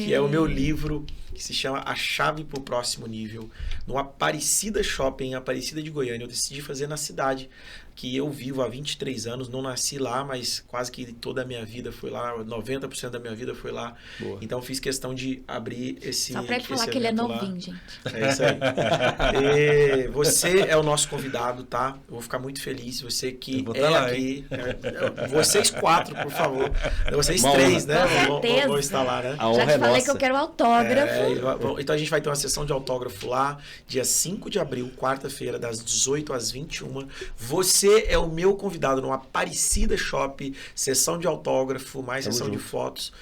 que é o meu livro, que se chama A Chave para o Próximo Nível, no Aparecida Shopping, em Aparecida de Goiânia. Eu decidi fazer na cidade que eu vivo há 23 anos, não nasci lá, mas quase que toda a minha vida foi lá, 90% da minha vida foi lá.
Boa.
Então fiz questão de abrir esse
Só pra ele falar que ele é novinho, gente.
É isso aí. E você é o nosso convidado, tá? Eu vou ficar muito feliz. Você que é
lá,
aqui. Vocês 4, por favor. Vocês
Uma
3,
honra.
né?
Com certeza.
Vão estar lá, né?
A honra
Já te
é
falei
nossa.
que eu quero autógrafo.
Então a gente vai ter uma sessão de autógrafo lá, dia 5 de abril, quarta-feira, das 18 às 21. Você é o meu convidado no Aparecida Shop, sessão de autógrafo, mais
Tamo
sessão de
junto.
fotos.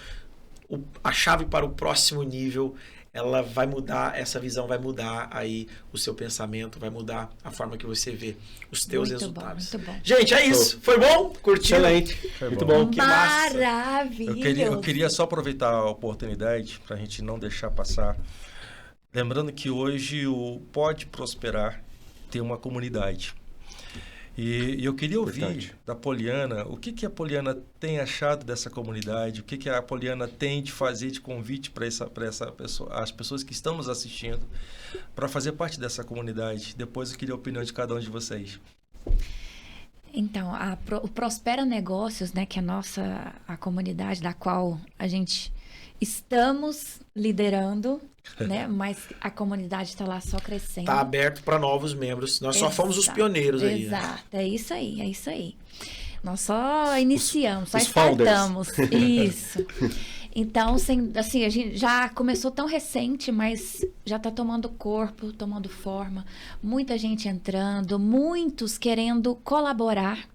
A chave para o próximo nível, ela vai mudar, essa visão vai mudar aí o seu pensamento, vai mudar a forma que você vê os teus
Muito
resultados.
bom, muito bom.
Gente, é isso. Foi bom? Curtiu?
Excelente. Muito bom.
Que massa.
Maravilha.
Eu queria só aproveitar a oportunidade para a gente não deixar passar. Lembrando que hoje o Pode Prosperar tem uma comunidade. E eu queria ouvir
Importante.
da Poliana o que a Poliana tem achado dessa comunidade, o que a Poliana tem de fazer de convite para essa pessoa, as pessoas que estão nos assistindo, para fazer parte dessa comunidade. Depois eu queria a opinião de cada um de vocês.
Então, o Prospera Negócios, né, que é a comunidade da qual a gente estamos liderando, né, mas a comunidade está lá só crescendo.
Tá aberto para novos membros. Nós só fomos os
Exato,
pioneiros aí. Né?
Exato, é isso aí. Nós só iniciamos, só
os founders.
startamos. Isso. Então, assim, a gente já começou tão recente, mas já está tomando corpo, tomando forma. Muita gente entrando, muitos querendo colaborar,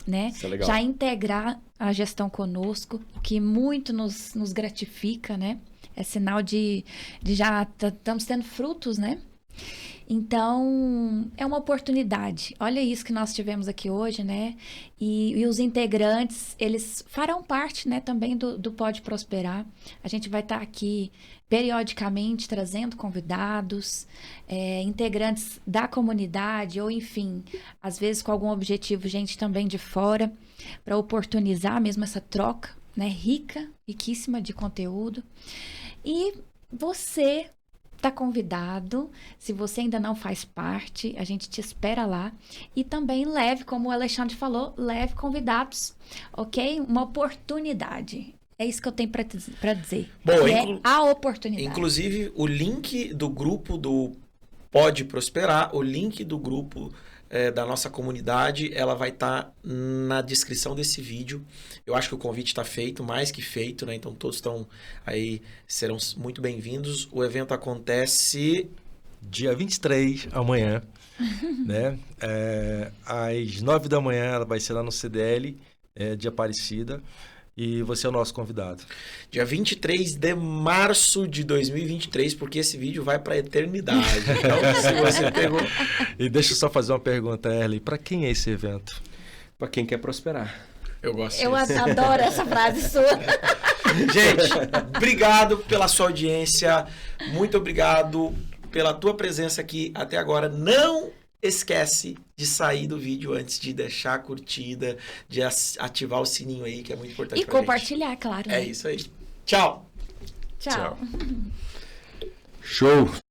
né?
Isso é legal.
Já integrar a gestão conosco, o que muito nos gratifica, né? É sinal de já estamos tendo frutos, né? Então, é uma oportunidade. Olha isso que nós tivemos aqui hoje, né? E os integrantes, eles farão parte, né, também do Pode Prosperar. A gente vai estar aqui periodicamente trazendo convidados, integrantes da comunidade, ou enfim, às vezes com algum objetivo, gente também de fora, para oportunizar mesmo essa troca, né, riquíssima de conteúdo. E você está convidado, se você ainda não faz parte, a gente te espera lá. E também leve, como o Alexandre falou, leve convidados, ok? Uma oportunidade. É isso que eu tenho para dizer.
Bom,
que é a oportunidade.
Inclusive, o link do grupo do Pode Prosperar, o link do grupo da nossa comunidade, ela vai estar na descrição desse vídeo. Eu acho que o convite está feito, mais que feito, né? Então todos estão aí, serão muito bem-vindos. O evento acontece
Dia 23, amanhã, né? Às 9 da manhã, ela vai ser lá no CDL de Aparecida. E você é o nosso convidado.
dia 23 de março de 2023, porque esse vídeo vai para a eternidade. Então, se você pegou...
E deixa eu só fazer uma pergunta, Erly. Para quem é esse evento?
Para quem quer prosperar.
Eu gosto
Eu
disso.
adoro essa frase sua.
Gente, obrigado pela sua audiência. Muito obrigado pela tua presença aqui até agora. Não esquece de sair do vídeo antes de deixar a curtida, de ativar o sininho aí, que é muito importante.
E compartilhar, claro.
É
né?
isso aí. Tchau.
Tchau.
Show!